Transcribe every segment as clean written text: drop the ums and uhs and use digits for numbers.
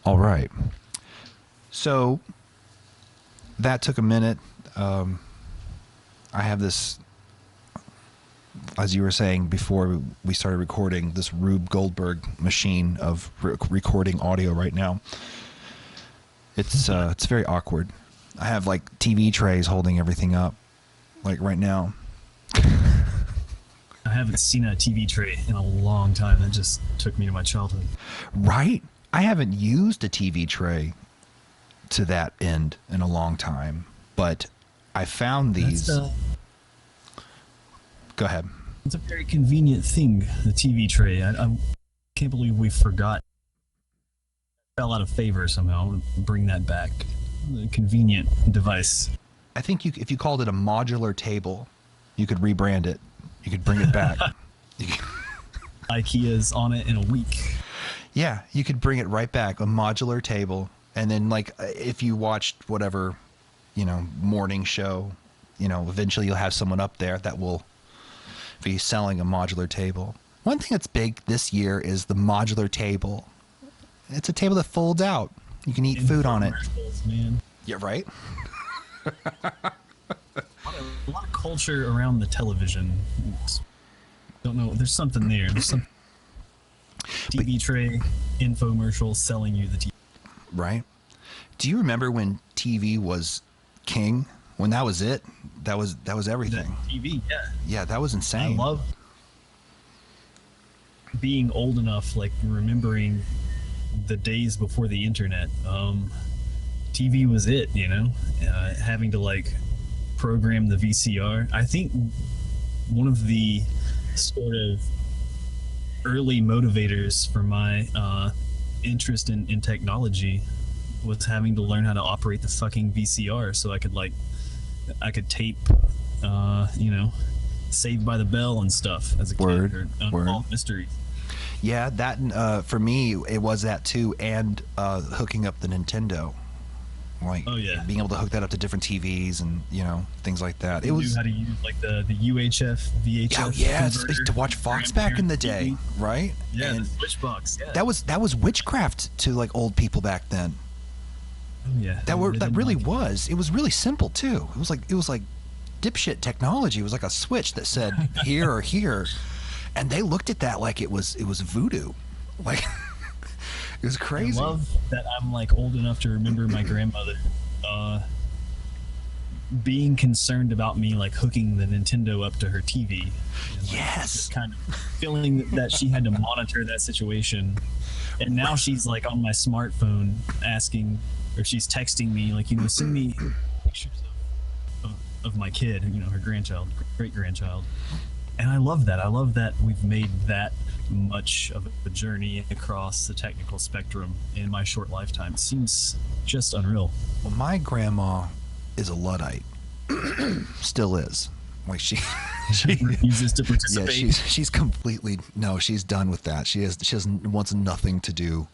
All right. So that took a minute. I have this, as you were saying before we started recording, this Rube Goldberg machine of recording audio right now. It's very awkward. I have like TV trays holding everything up, like right now. I haven't seen a TV tray in a long time. That just took me to my childhood. Right? I haven't used a TV tray to that end in a long time, but I found these. Go ahead. It's a very convenient thing, the TV tray. I can't believe we forgot. Fell out of favor somehow. I want to bring that back. A convenient device. I think if you called it a modular table, you could rebrand it. You could bring it back. IKEA's on it in a week. Yeah, you could bring it right back. A modular table. And then, like, if you watched whatever, morning show, eventually you'll have someone up there that will be selling a modular table. One thing that's big this year is the modular table. It's a table that folds out. You can eat food on it. Man. Yeah, right? A lot of culture around the television. Don't know. There's something there. There's some TV tray, infomercial selling you the TV. Right. Do you remember when TV was king? When that was it? That was everything. That TV, yeah. Yeah, that was insane. I love being old enough, like remembering the days before the internet. TV was it, having to like program the VCR. I think one of the sort of early motivators for my interest in technology was having to learn how to operate the fucking VCR so I could tape Saved by the Bell and stuff as a kid, or Unsolved Mysteries. Yeah, that for me it was that too, and hooking up the Nintendo, like being able to hook that up to different TVs and things like that. It was knew how to use like the UHF VHF. Oh yeah, to watch Fox back in the day, TV. Right? Yeah, and the Switchbox. Yeah, that was witchcraft to like old people back then. Oh yeah, that really was. It was really simple too. It was like dipshit technology. It was like a switch that said here or here. And they looked at that like it was voodoo, like it was crazy. I love that I'm like old enough to remember my grandmother being concerned about me like hooking the Nintendo up to her TV. And, like, yes, just kind of feeling that she had to monitor that situation. And now she's like on my smartphone asking, or she's texting me like, send me pictures of my kid, her grandchild, great grandchild. And I love that. I love that we've made that much of a journey across the technical spectrum in my short lifetime. It seems just unreal. Well, my grandma is a Luddite. Still is. Like she refuses to participate. Yeah, she's completely she's done with that. She wants nothing to do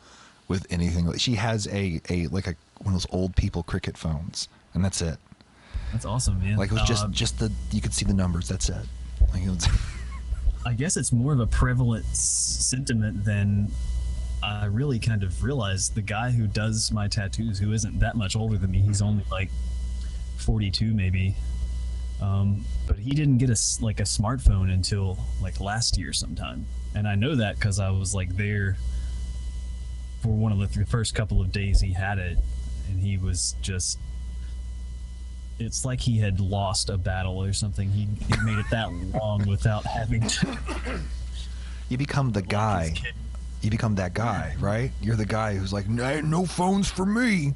with anything. She has a one of those old people cricket phones, and that's it. That's awesome, man. Like it was just you could see the numbers. That's it. I guess it's more of a prevalent sentiment than I really kind of realized. The guy who does my tattoos, who isn't that much older than me, he's only like 42 maybe, but he didn't get a smartphone until like last year sometime. And I know that because I was like there for one of the first couple of days he had it, and he was just, it's like he had lost a battle or something. He made it that long without having to. You become the guy. You become that guy, right? You're the guy who's like, no phones for me.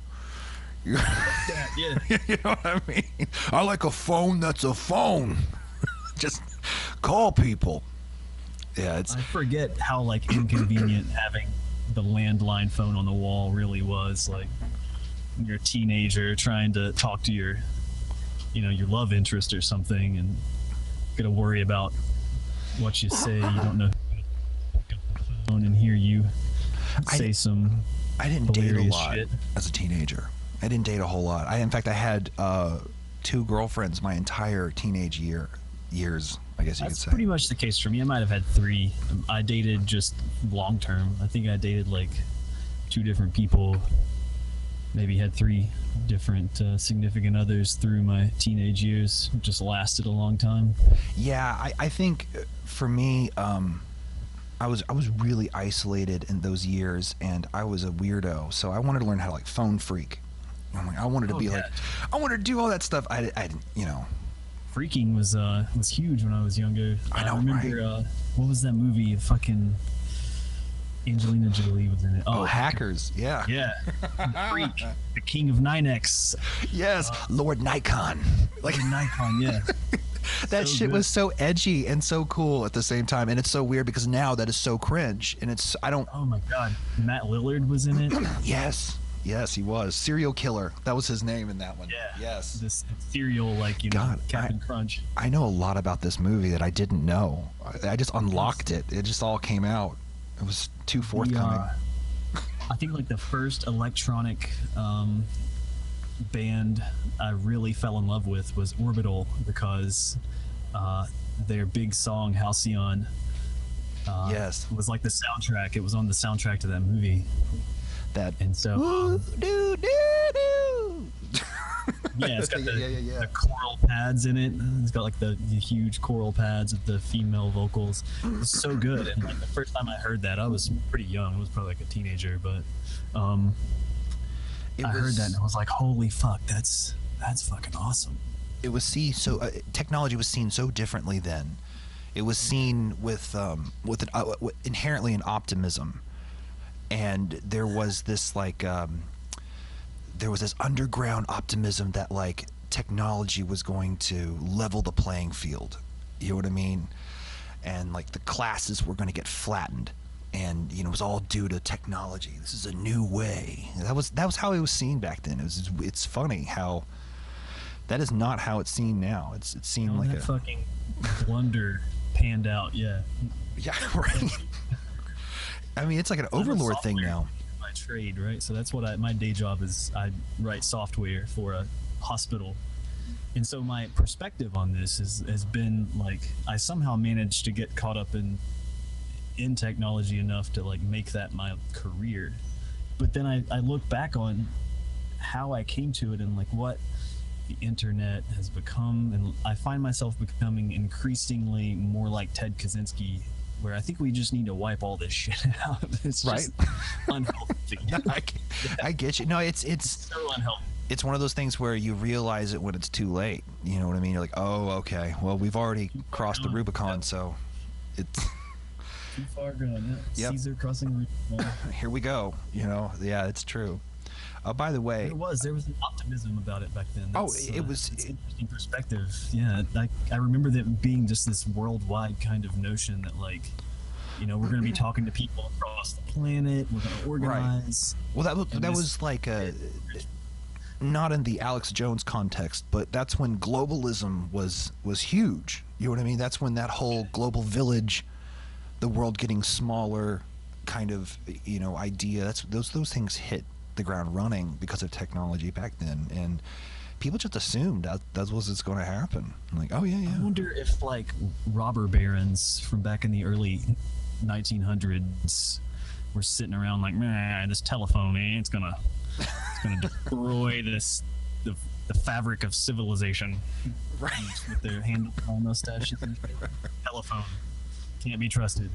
Yeah. You know what I mean? I like a phone that's a phone. Just call people. Yeah, I forget how like inconvenient having the landline phone on the wall really was. Like when you're a teenager trying to talk to your love interest or something, and gotta worry about what you say. You don't know who to pick up the phone and hear you say some. I didn't date a lot shit. As a teenager. I didn't date a whole lot. In fact, I had 2 girlfriends my entire teenage years. I guess you could say. That's pretty much the case for me. I might have had 3. I dated just long term. I think I dated like 2 different people. Maybe had 3 different significant others through my teenage years. It just lasted a long time. Yeah, I think for me, I was really isolated in those years, and I was a weirdo. So I wanted to learn how to like phone freak. I wanted to be like, I wanted to do all that stuff. I didn't, you know. Freaking was huge when I was younger. I know, remember, right? What was that movie? Fucking Angelina Jolie was in it. Oh, Hackers. Yeah. Yeah. Freak, the king of UNIX. Yes, Lord Nikon. Like Nikon, yeah. That So shit good. was so edgy and so cool at the same time, and it's so weird because now that is so cringe, and it's I don't. Oh my god, Matt Lillard was in it. Yes, he was serial killer. That was his name in that one. Yeah. Yes. This cereal, like, you know, God, Captain Crunch. I know a lot about this movie that I didn't know. I just unlocked it. It just all came out. It was too forthcoming. I think like the first electronic band I really fell in love with was Orbital, because their big song Halcyon Yes. was like the soundtrack. It was on the soundtrack to that movie. That And so Woo, doo, doo, doo. yeah, it's got the, Yeah. the choral pads in it. It's got like the huge choral pads with the female vocals. It's so good. And like the first time I heard that, I was pretty young. I was probably like a teenager, but I heard that and I was like, holy fuck, that's fucking awesome. It was seen so technology was seen so differently then. It was seen with inherently an optimism, and there was this like there was this underground optimism that like technology was going to level the playing field. You know what I mean? And like the classes were going to get flattened, and you know it was all due to technology. This is a new way. That was how it was seen back then. It's funny how that is not how it's seen now. It's seen like that fucking blunder panned out. Yeah. right. I mean, it's like an overlord thing now. My trade, right? So that's what my day job is. I write software for a hospital, and so my perspective on this has been like I somehow managed to get caught up in technology enough to like make that my career, but then I look back on how I came to it and like what the internet has become, and I find myself becoming increasingly more like Ted Kaczynski, where I think we just need to wipe all this shit out. It's just unhealthy. I get you. No, it's so unhealthy. It's one of those things where you realize it when it's too late. You know what I mean? You're like, oh, okay. Well, we've already crossed the Rubicon, so it's too far gone. Yeah. Yep. Caesar crossing Rubicon. Here we go. You know, yeah, it's true. By the way, there was an optimism about it back then. It's it was an interesting perspective. Yeah, I remember that being just this worldwide kind of notion that like, you know, we're going to be talking to people across the planet. We're going to organize. Right. Well, that was like not in the Alex Jones context, but that's when globalism was huge. You know what I mean? That's when that whole global village, the world getting smaller, kind of idea. That's those things hit the ground running because of technology back then, and people just assumed that was what's going to happen. I'm like, oh yeah. I wonder if like robber barons from back in the early 1900s were sitting around like, man, this telephone, man, it's gonna destroy the fabric of civilization. Right. With their hand on mustaches and telephone can't be trusted.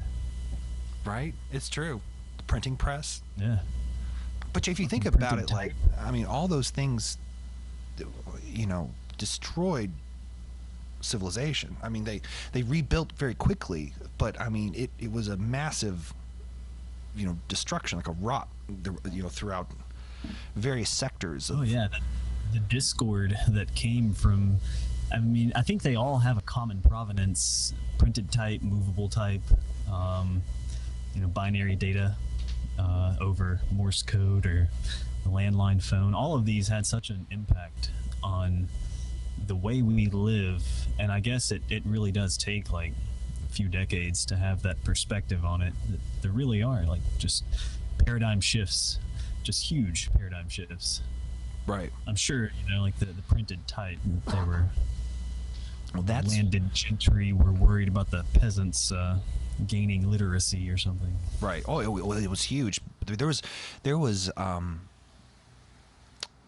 Right. It's true. The printing press. Yeah. But if you think about it, like, I mean, all those things, destroyed civilization. I mean, they rebuilt very quickly, but I mean, it was a massive, destruction, like a rot, throughout various sectors. Oh yeah, the discord that came from. I mean, I think they all have a common provenance: printed type, movable type, binary data. Over Morse code or the landline phone. All of these had such an impact on the way we live, and I guess it really does take like a few decades to have that perspective on it. There really are like just paradigm shifts, just huge paradigm shifts. Right. I'm sure like the printed type, they were that's landed gentry were worried about the peasants gaining literacy or something. Right. Oh, it was huge But there was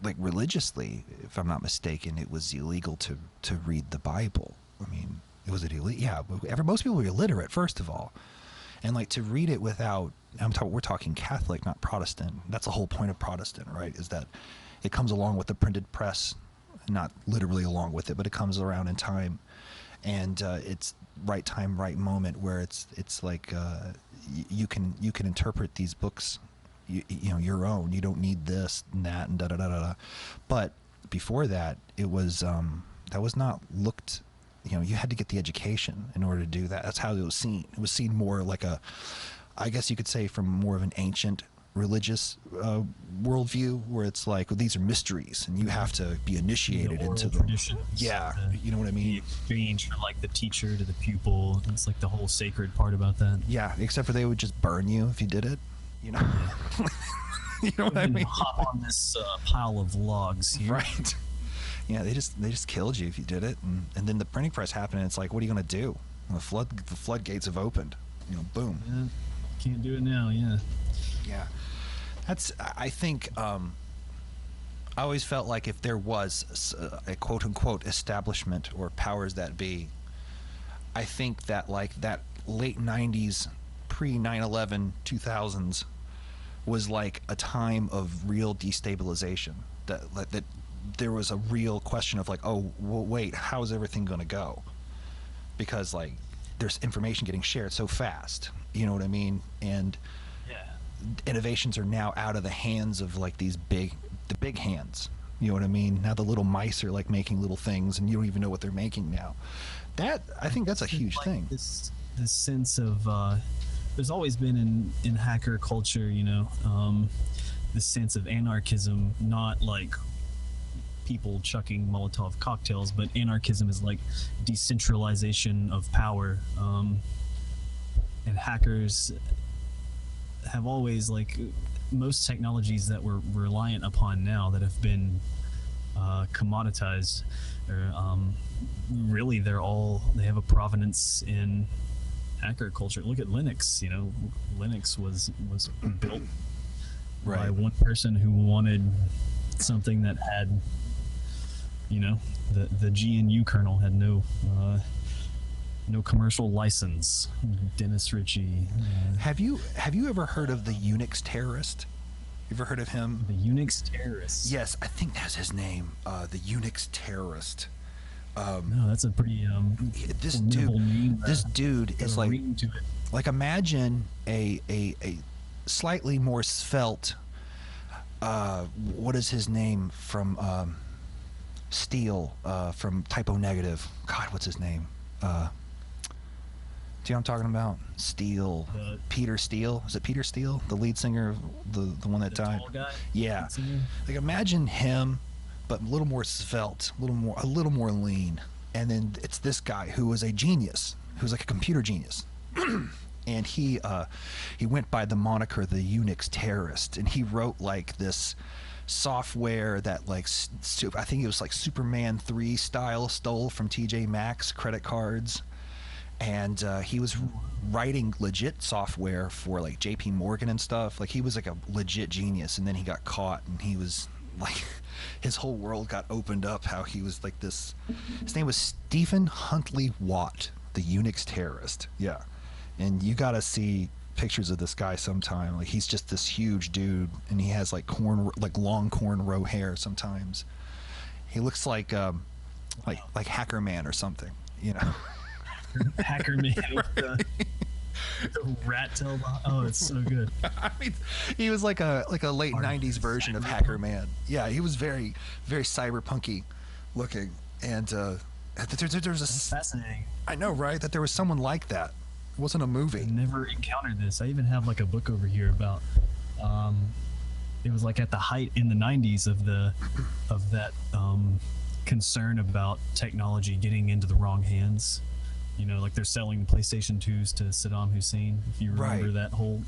like religiously, if I'm not mistaken, it was illegal to read the Bible. I mean, was it illegal? Yeah, most people were illiterate, first of all, and like to read it without. We're talking Catholic, not Protestant. That's the whole point of Protestant, right? Is that it comes along with the printed press, not literally along with it, but it comes around in time, and it's right time, right moment, where it's like you can interpret these books, you know, your own. You don't need this and that and da da da da. But before that, it was that was not looked. You know, you had to get the education in order to do that. That's how it was seen. It was seen more like a, I guess you could say, from more of an ancient religious worldview, where it's like, well, these are mysteries and you have to be initiated into them. Yeah, you know what I mean? The exchange from like the teacher to the pupil. It's like the whole sacred part about that. Yeah, except for they would just burn you if you did it. You know, you know what I mean? Hop on this pile of logs here. Right. Yeah, they just killed you if you did it, and then the printing press happened, and it's like, what are you going to do? The floodgates have opened. You know, boom. Yeah, can't do it now. Yeah. Yeah, I think I always felt like if there was a quote unquote establishment or powers that be, I think that like that late 90s, pre 9/11, 2000s was like a time of real destabilization. That there was a real question of like, oh, well, wait, how's everything going to go? Because like there's information getting shared so fast, you know what I mean? And innovations are now out of the hands of like the big hands, you know what I mean? Now the little mice are like making little things and you don't even know what they're making now. That, I think that's a huge thing. This sense of there's always been in hacker culture, you know, this sense of anarchism, not like people chucking Molotov cocktails, but anarchism is like decentralization of power, and hackers have always, like most technologies that we're reliant upon now that have been commoditized, or really they have a provenance in hacker culture. Look at Linux. You know, Linux was built by one person who wanted something that had, you know, the GNU kernel had no commercial license. Dennis Ritchie. Have you ever heard of the UNIX terrorist? You ever heard of him? The UNIX terrorist. Yes, I think that's his name. The UNIX terrorist. No, that's a pretty this name. This dude is like imagine a slightly more svelte. What is his name from Steele from Typo Negative? God, what's his name? Do you know what I'm talking about? Steele. Peter Steele. Is it Peter Steele? The lead singer, the one that died? Tall guy? Yeah. Like imagine him, but a little more svelte, a little more lean. And then it's this guy who was a genius, who's like a computer genius. And he went by the moniker the UNIX terrorist, and he wrote like this software that like I think it was like Superman 3 style, stole from TJ Maxx credit cards. And he was writing legit software for like JP Morgan and stuff. Like he was like a legit genius, and then he got caught, and he was like his whole world got opened up. How he was like this. His name was Stephen Huntley Watt, the UNIX terrorist. Yeah, and you got to see pictures of this guy sometime. Like he's just this huge dude, and he has like long cornrow hair. Sometimes he looks like Hacker Man or something. You know. Hacker Man with the rat tail. Oh, it's so good. I mean, he was like a late 90s version of Hacker Man. Yeah, he was very, very cyberpunky looking. And there's That's fascinating. I know, right? That there was someone like that. It wasn't a movie. I never encountered this. I even have like a book over here about it was like at the height in the 90s of that concern about technology getting into the wrong hands. You know, like they're selling PlayStation 2s to Saddam Hussein, if you remember that whole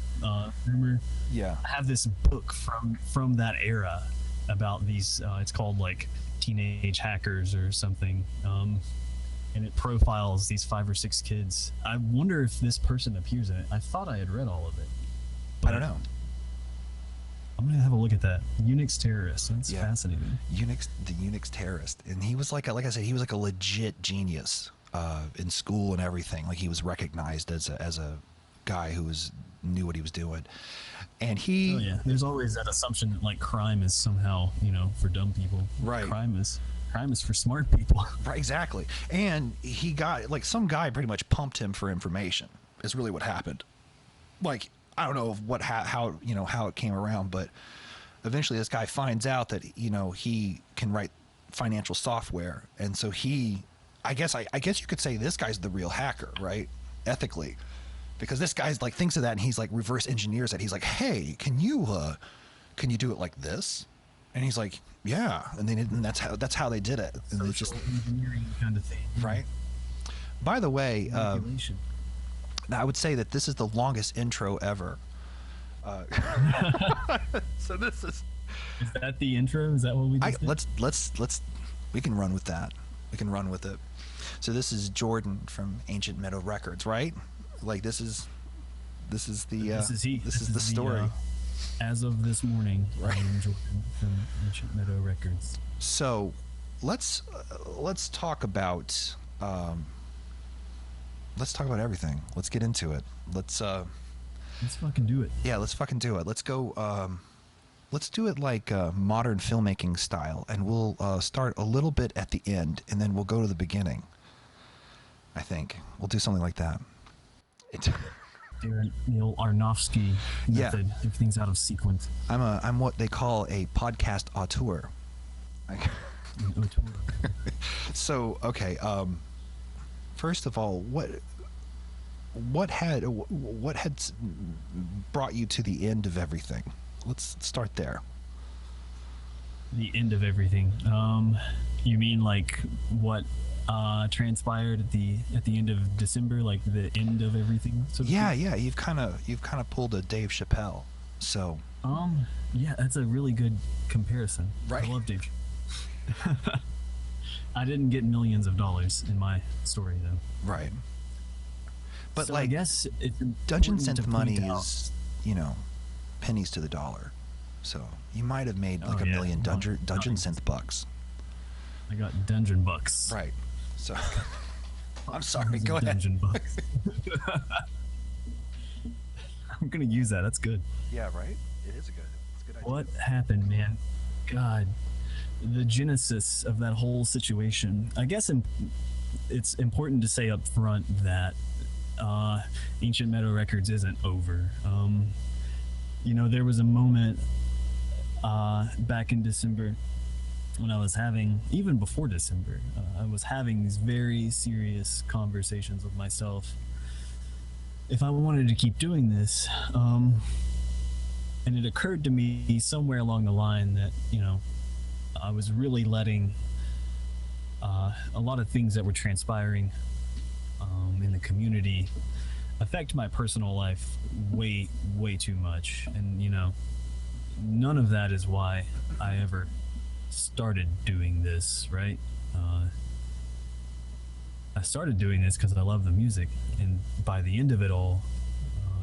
rumor. Yeah. I have this book from that era about these, it's called like Teenage Hackers or something, and it profiles these 5 or 6 kids. I wonder if this person appears in it. I thought I had read all of it. I don't know. look at that. UNIX terrorist. That's Yeah. fascinating. The Unix terrorist, and he was like I said, he was like a legit genius in school and everything. Like he was recognized as a guy who knew what he was doing, and he. Oh yeah, there's always that assumption that like crime is somehow for dumb people. Right. Crime is for smart people. Right, exactly. And he got like some guy pretty much pumped him for information. Is really what happened. Like I don't know how it came around, but eventually this guy finds out that he can write financial software, and so I guess you could say this guy's the real hacker, right? Ethically, because this guy's like thinks of that and he's like reverse engineers it. He's like, hey, can you do it like this? And he's like, yeah, and that's how they did it. And Social it's just engineering kind of thing, right. By the way, manipulation. I would say that this is the longest intro ever. So this is that the intro? Is that what we just did? let's we can run with that. We can run with it. So this is Jordan from Ancient Meadow Records, right? Like this is the story. As of this morning, Right. Jordan from Ancient Meadow Records. So let's talk about everything. Let's get into it. Let's fucking do it. Yeah, let's fucking do it. Let's go. Let's do it like modern filmmaking style, and we'll start a little bit at the end, and then we'll go to the beginning. I think we'll do something like that. Neil Arnofsky Yeah. method. Everything's out of sequence. I'm what they call a podcast auteur. So okay. First of all, what had brought you to the end of everything? Let's start there. The end of everything. You mean like what transpired at the end of December, like the end of everything? So to Yeah, speak? yeah. You've kind of pulled a Dave Chappelle. So yeah, that's a really good comparison. Right. I love Dave. I didn't get millions of dollars in my story though. right. But So like I guess it's Dungeon important to Synth money point out- is pennies to the dollar. So you might have made like Oh, a yeah. million Dungeon Nothing. Synth bucks. I got dungeon bucks. Right. So I'm sorry. Tons of Go ahead. Dungeon bucks. I'm gonna use that. That's good. Yeah. Right. It is it's a good idea. What happened, man? God, the genesis of that whole situation. I guess it's important to say up front that Ancient Meadow Records isn't over. There was a moment back in December when I was having, even before December, I was having these very serious conversations with myself. If I wanted to keep doing this, and it occurred to me somewhere along the line that, I was really letting a lot of things that were transpiring in the community affect my personal life way, way too much. And, none of that is why I ever started doing this, right? I started doing this because I love the music. And by the end of it all,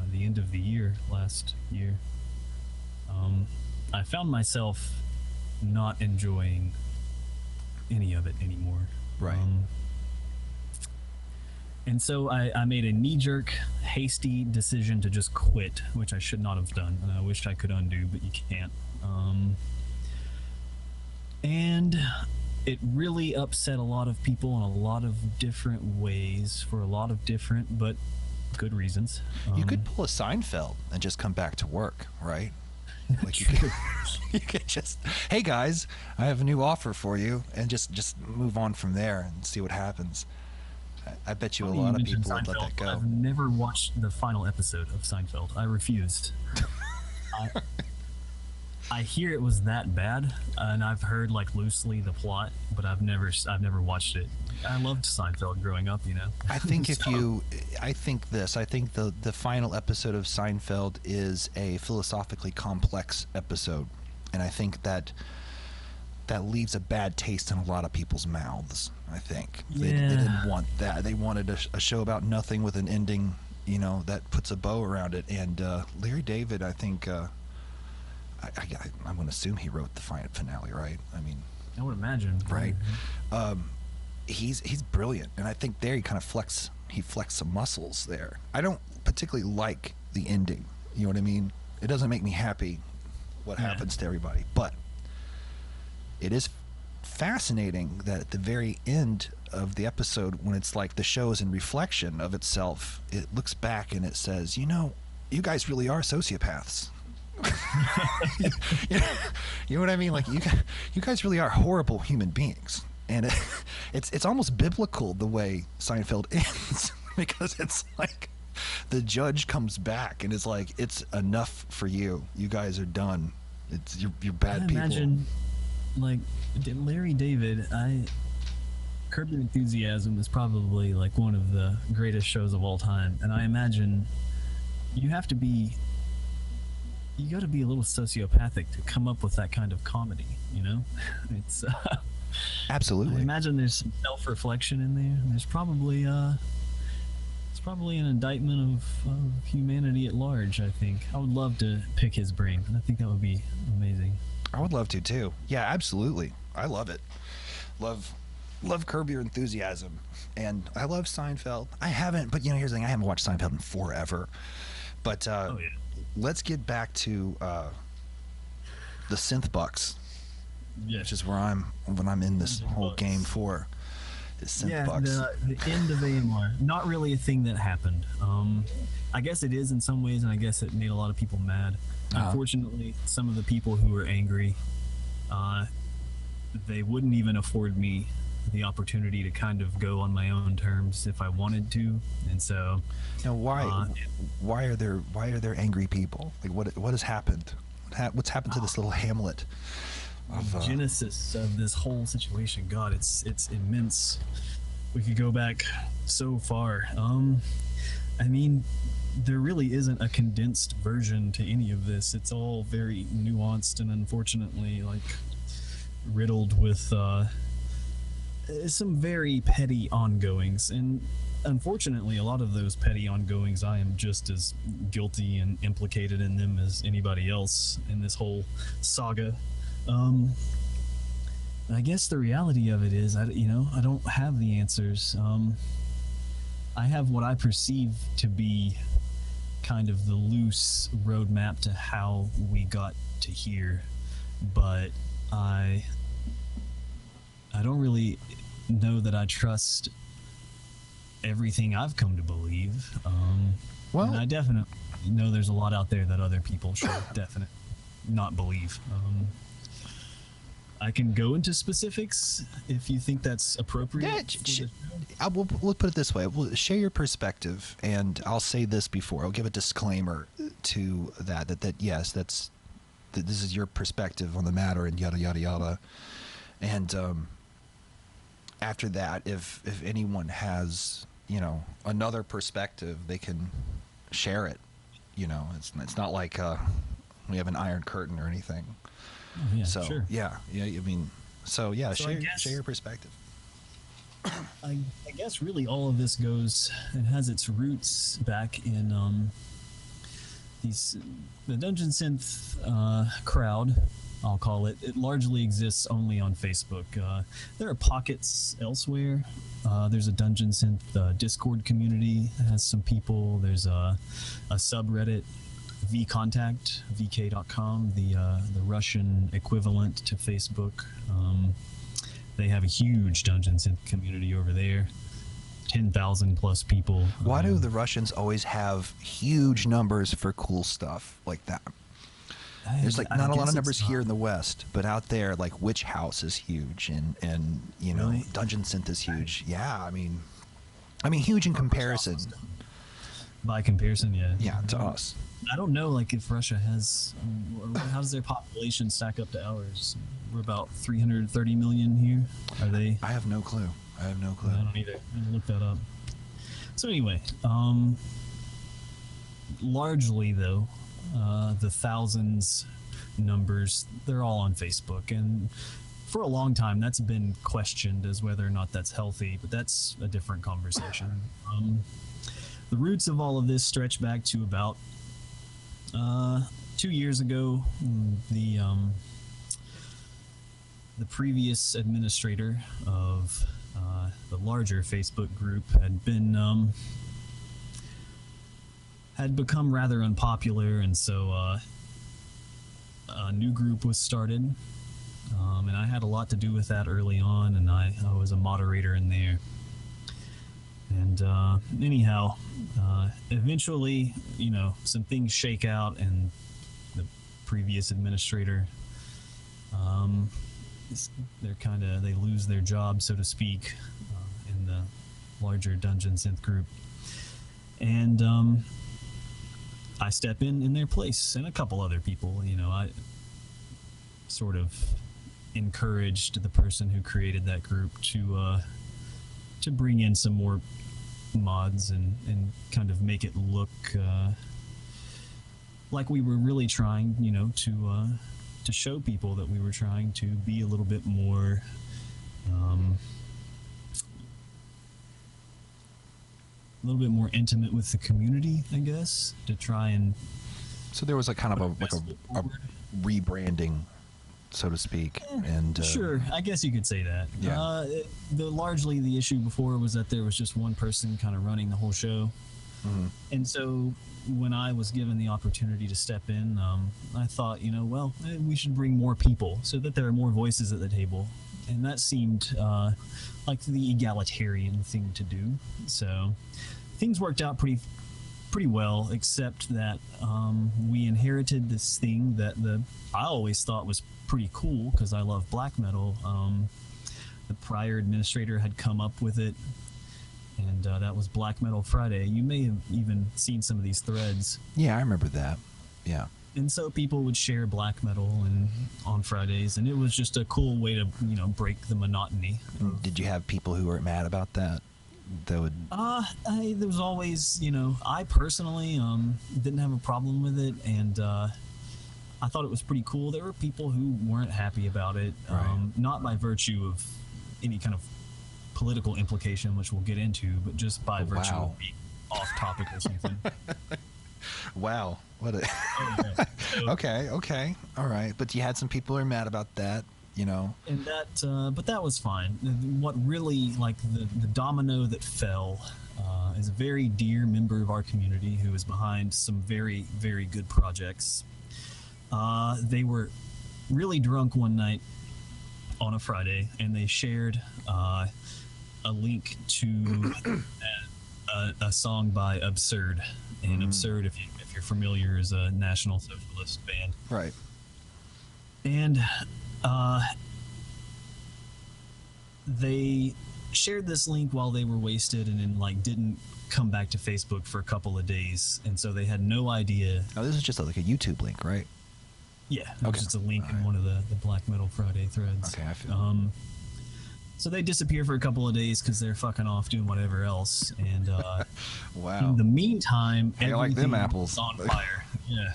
the end of the year, last year, I found myself not enjoying any of it anymore. Right. And so I made a knee-jerk, hasty decision to just quit, which I should not have done, and I wish I could undo, but you can't. And it really upset a lot of people in a lot of different ways for a lot of different but good reasons. You could pull a Seinfeld and just come back to work, right? Like you could just, hey guys, I have a new offer for you, and just move on from there and see what happens. I bet you a lot of people would let that go. I've never watched the final episode of Seinfeld. I refused. I hear it was that bad, and I've heard like loosely the plot, but I've never watched it. I loved Seinfeld growing up, I think So- I think the final episode of Seinfeld is a philosophically complex episode, and I think that leaves a bad taste in a lot of people's mouths. I think they didn't want that. They wanted a show about nothing with an ending, that puts a bow around it. And Larry David, I think I'm going to assume he wrote the finale, right? I mean, I would imagine. Right. He's brilliant, and I think there he kind of flexed some muscles there. I don't particularly like the ending. You know what I mean? It doesn't make me happy what happens to everybody, but it is fascinating that at the very end of the episode, when it's like the show is in reflection of itself, it looks back and it says, you know, you guys really are sociopaths. You know what I mean? Like, you guys really are horrible human beings. And it's almost biblical the way Seinfeld ends, because it's like the judge comes back and it's like, it's enough for you. You guys are done. It's you're bad people. Imagine, like, Larry David. Curb Your Enthusiasm is probably like one of the greatest shows of all time, and I imagine you got to be a little sociopathic to come up with that kind of comedy. You know, it's absolutely. I imagine there's some self-reflection in there. There's probably it's probably an indictment of humanity at large. I think I would love to pick his brain. I think that would be amazing. I would love to too. Yeah, absolutely. I love it. Love Curb Your Enthusiasm, and I love Seinfeld. I haven't, but here's the thing: I haven't watched Seinfeld in forever. But let's get back to the Synth Bucks, which is where I'm in this whole game for. Is Synth Bucks. The end of AMR, not really a thing that happened. I guess it is in some ways, and I guess it made a lot of people mad. Unfortunately, some of the people who were angry, they wouldn't even afford me the opportunity to kind of go on my own terms if I wanted to, and so. Now, why are there angry people? Like, what has happened? What's happened to this little hamlet? The genesis of this whole situation, God, it's immense. We could go back so far. I mean, there really isn't a condensed version to any of this. It's all very nuanced and unfortunately, like, riddled with some very petty ongoings, and unfortunately a lot of those petty ongoings I am just as guilty and implicated in them as anybody else in this whole saga. I guess the reality of it is I don't have the answers. I have what I perceive to be kind of the loose roadmap to how we got to here, but I don't really know that I trust everything I've come to believe. And I definitely know there's a lot out there that other people should definitely not believe. I can go into specifics if you think that's appropriate. Yeah, we'll put it this way. We'll share your perspective, and I'll say this before. I'll give a disclaimer to that yes, this is your perspective on the matter, and yada yada yada. And after that, if anyone has another perspective, they can share it. It's not like we have an iron curtain or anything. Oh, yeah, so sure. yeah. I mean, share your perspective. I guess really all of this has its roots back in the Dungeon Synth crowd, I'll call it. It largely exists only on Facebook. There are pockets elsewhere. There's a Dungeon Synth Discord community that has some people. There's a subreddit, vcontact, vk.com, the Russian equivalent to Facebook. They have a huge Dungeon Synth community over there. 10,000 plus people. Why do the Russians always have huge numbers for cool stuff like that? There's like not a lot of numbers here in the West, but out there, like Witch House is huge, and Really? Dungeon Synth is huge. Yeah, I mean huge in comparison. By comparison, yeah. Yeah, to us. I don't know, like, if Russia has, how does their population stack up to ours? We're about 330 million here. Are they? I have no clue. I don't either. I'm gonna look that up. So anyway, largely though, the thousands numbers, they're all on Facebook, and for a long time that's been questioned as whether or not that's healthy, but that's a different conversation. The roots of all of this stretch back to about 2 years ago, the previous administrator of the larger Facebook group had become rather unpopular, and so a new group was started, and I had a lot to do with that early on, and I was a moderator in there. And anyhow, eventually, some things shake out, and the previous administrator, they lose their job, so to speak, in the larger Dungeon Synth group. And I step in their place, and a couple other people. I sort of encouraged the person who created that group to bring in some more mods and kind of make it look like we were really trying, to show people that we were trying to be a little bit more intimate with the community, I guess, to try and. So there was a kind of a rebranding, so to speak, and sure, I guess you could say that. Yeah. Largely the issue before was that there was just one person kind of running the whole show, and so when I was given the opportunity to step in, I thought, we should bring more people so that there are more voices at the table, and that seemed like the egalitarian thing to do. So things worked out pretty well, except that we inherited this thing that I always thought was pretty cool because I love black metal. The prior administrator had come up with it, and that was Black Metal Friday. You may have even seen some of these threads. Yeah, I remember that. Yeah. And so people would share black metal on Fridays, and it was just a cool way to break the monotony. Did you have people who were mad about that? That would. There was always, I personally didn't have a problem with it, and I thought it was pretty cool. There were people who weren't happy about it, right. Not by virtue of any kind of political implication, which we'll get into, but just by virtue of being off topic or something. Wow. What a. So, Okay. All right. But you had some people who are mad about that, And that, but that was fine. What really, the domino that fell is a very dear member of our community who is behind some very, very good projects. They were really drunk one night on a Friday, and they shared a link to a song by Absurd. And Absurd, if you're familiar, is a National Socialist band. Right. And they shared this link while they were wasted, and then didn't come back to Facebook for a couple of days, and so they had no idea. Oh, this is just like a YouTube link, right? Yeah, it was just a link in one of the Black Metal Friday threads. Okay, I feel. So they disappear for a couple of days because they're fucking off doing whatever else, and wow. In the meantime, I like them apples is on fire. Yeah.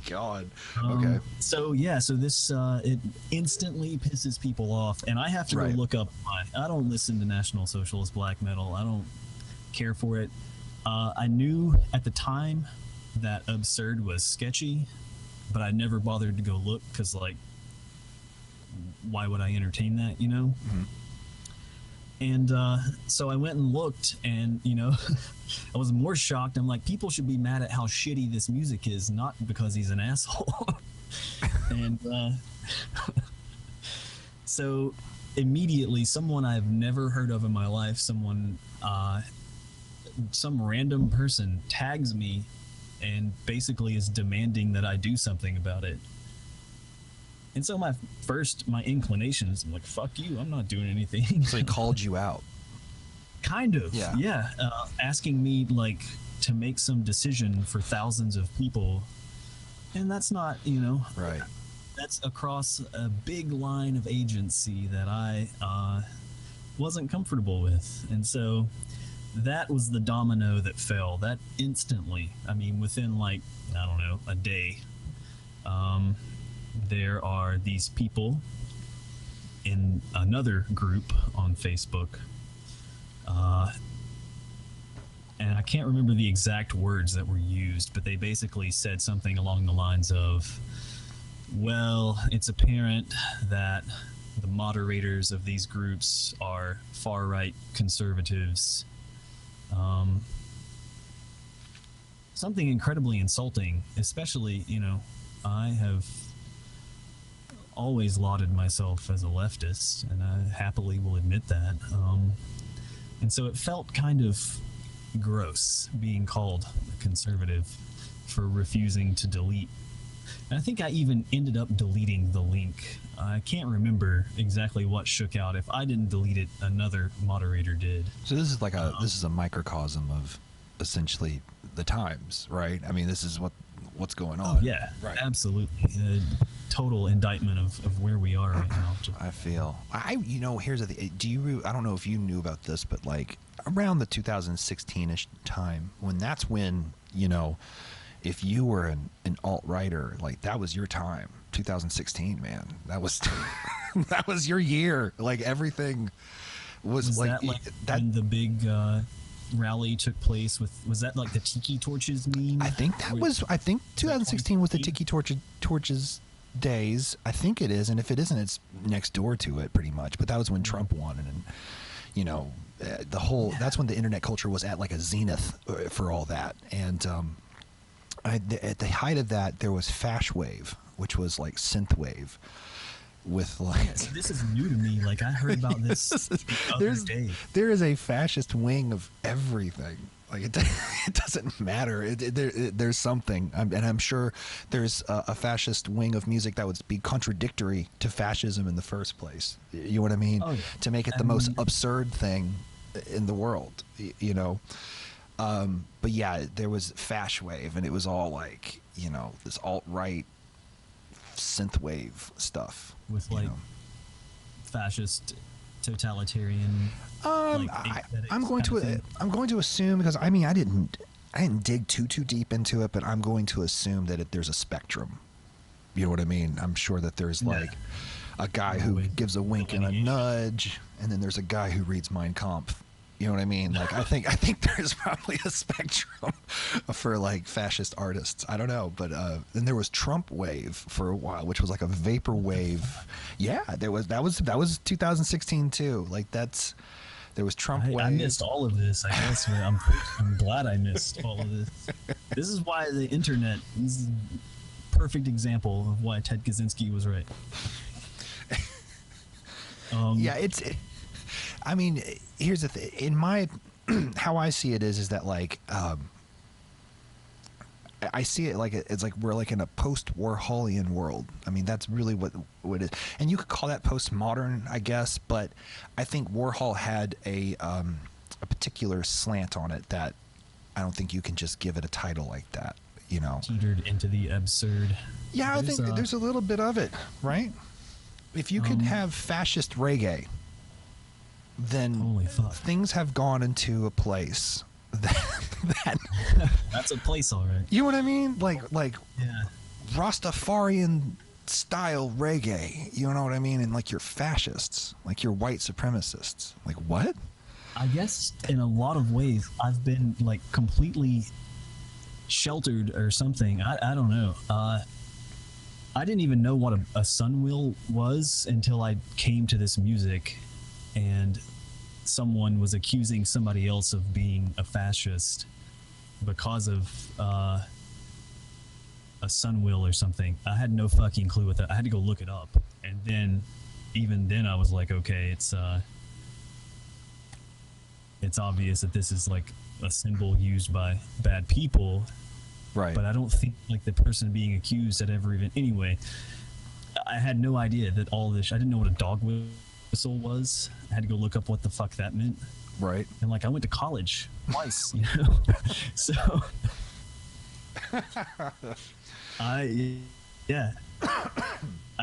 God. Okay. So this it instantly pisses people off, and I have to go look up. I don't listen to National Socialist black metal. I don't care for it. I knew at the time that Absurd was sketchy, but I never bothered to go look because, why would I entertain that? And so I went and looked, and I was more shocked. I'm like, people should be mad at how shitty this music is, not because he's an asshole. And so immediately, someone I've never heard of in my life, some random person tags me and basically is demanding that I do something about it. And so my inclination is, I'm like, fuck you, I'm not doing anything. So he called you out. Kind of, yeah. Asking me to make some decision for thousands of people, and that's not, right. That's across a big line of agency that I wasn't comfortable with, and so that was the domino that fell. That instantly, within I don't know, a day, there are these people in another group on Facebook and I can't remember the exact words that were used, but they basically said something along the lines of, well, it's apparent that the moderators of these groups are far-right conservatives. Something incredibly insulting, especially, I have always lauded myself as a leftist, and I happily will admit that. And so it felt kind of gross being called a conservative for refusing to delete. And I think I even ended up deleting the link. I can't remember exactly what shook out. If I didn't delete it, another moderator did. So this is like this is a microcosm of essentially the times, right? I mean, this is what's going on. Oh, yeah, right. Absolutely. Total indictment of where we are right now. I feel here's the thing. I don't know if you knew about this, but like around the 2016ish time, that's when if you were an alt-righter, like that was your time. 2016, man, that was that was your year. Like everything was like that when the big rally took place. Was that like the tiki torches meme? I think 2016 was the tiki torches days. I think it is, and if it isn't, it's next door to it pretty much. But that was when Trump won, and the whole that's when the internet culture was at like a zenith for all that. And at the height of that, there was Fash Wave, which was like synth wave with like so this is new to me. Like I heard about this the other day. There is a fascist wing of everything. Like it doesn't matter. There's something, and I'm sure there's a fascist wing of music that would be contradictory to fascism in the first place. You know what I mean? Oh, yeah. To make it the most absurd thing in the world. But yeah, there was Fash Wave, and it was all like this alt-right synthwave stuff with like fascist totalitarian. I'm going to assume, because I mean I didn't dig too deep into it, but I'm going to assume that there's a spectrum. You know what I mean? I'm sure that there's like a guy who gives a wink and a nudge, and then there's a guy who reads Mein Kampf. You know what I mean? Like I think there's probably a spectrum for like fascist artists. I don't know, but then there was Trump wave for a while, which was like a vapor wave. Yeah, that was 2016 too. Like there was Trump wave. I missed all of this. I guess I'm glad I missed all of this. This is why the internet is a perfect example of why Ted Kaczynski was right. I mean, here's the thing. In my, how I see it is that like, I see it like it's like we're like in a post-Warholian world. I mean, that's really what it is. And you could call that postmodern, I guess. But I think Warhol had a particular slant on it that I don't think you can just give it a title like that. Teetered into the absurd. Yeah, I think there's a little bit of it, right? If you could have fascist reggae, then things have gone into a place that that's a place, all right. You know what I mean? Like Rastafarian style reggae. You know what I mean? And like you're fascists, like you're white supremacists. Like what? I guess in a lot of ways I've been like completely sheltered or something. I don't know. I didn't even know what a sunwheel was until I came to this music, and someone was accusing somebody else of being a fascist because of a sunwheel or something. I had no fucking clue what that. I had to go look it up, and then even then I was like, okay, it's obvious that this is like a symbol used by bad people. Right. But I don't think like the person being accused had ever even. Anyway, I had no idea that all this. I didn't know what a dog whistle was. I had to go look up what the fuck that meant. Right. And like I went to college twice, So I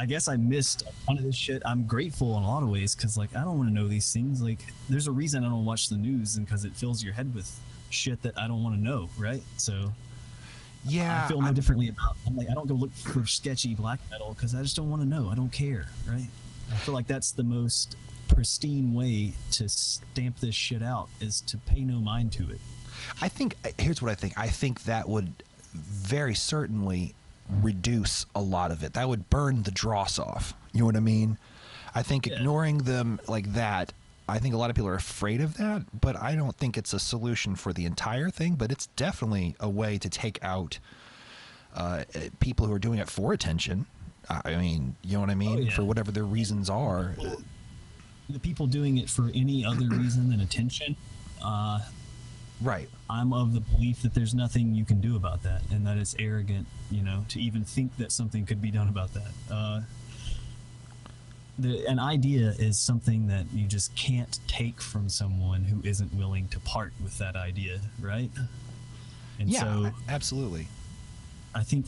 guess I missed a ton of this shit. I'm grateful in a lot of ways because like I don't want to know these things. Like there's a reason I don't watch the news, and because it fills your head with shit that I don't want to know, right? So yeah, I feel no differently about it. I'm like, I don't go look for sketchy black metal because I just don't want to know. I don't care, right? I feel like that's the most pristine way to stamp this shit out, is to pay no mind to it. I think here's what I think. I think that would very certainly reduce a lot of it. That would burn the dross off. You know what I mean? I think ignoring them like that, I think a lot of people are afraid of that, but I don't think it's a solution for the entire thing, but it's definitely a way to take out people who are doing it for attention. I mean, you know what I mean? For whatever their reasons are. The people doing it for any other reason than attention, right. I'm of the belief that there's nothing you can do about that, and that it's arrogant, you know, to even think that something could be done about that. An idea is something that you just can't take from someone who isn't willing to part with that idea, right? And so, absolutely. I think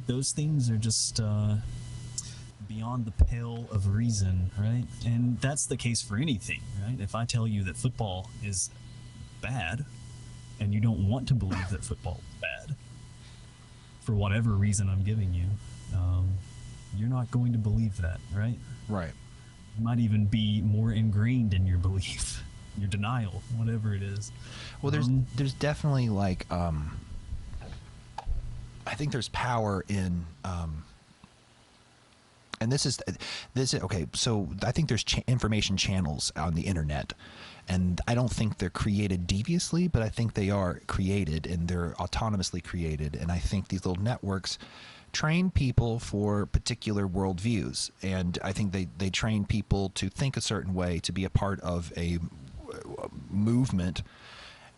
those things are just beyond the pale of reason, right? And that's the case for anything, right? If I tell you that football is bad, and you don't want to believe that football is bad, for whatever reason I'm giving you, you're not going to believe that, right? Right. You might even be more ingrained in your belief, your denial, whatever it is. Well, there's definitely like I think there's power in and this is okay. So I think there's information channels on the internet, and I don't think they're created deviously, but I think they are created and they're autonomously created. And I think these little networks train people for particular worldviews, and I think they train people to think a certain way, to be a part of a movement.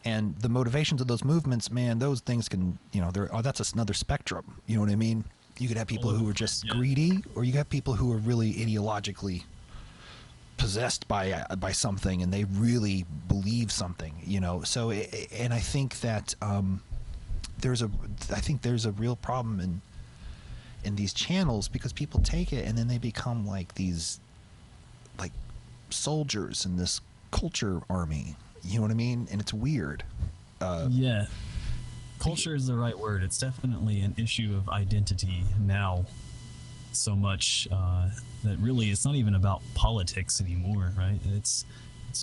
And the motivations of those movements, man, those things can, you know, that's another spectrum. You know what I mean? You could have people who are just greedy, or you have people who are really ideologically possessed by something, and they really believe something, you know. So, and I think that there's a real problem in these channels, because people take it and then they become like these like soldiers in this culture army. You know what I mean? And it's weird. Culture is the right word. It's definitely an issue of identity now, so much that really it's not even about politics anymore, right? It's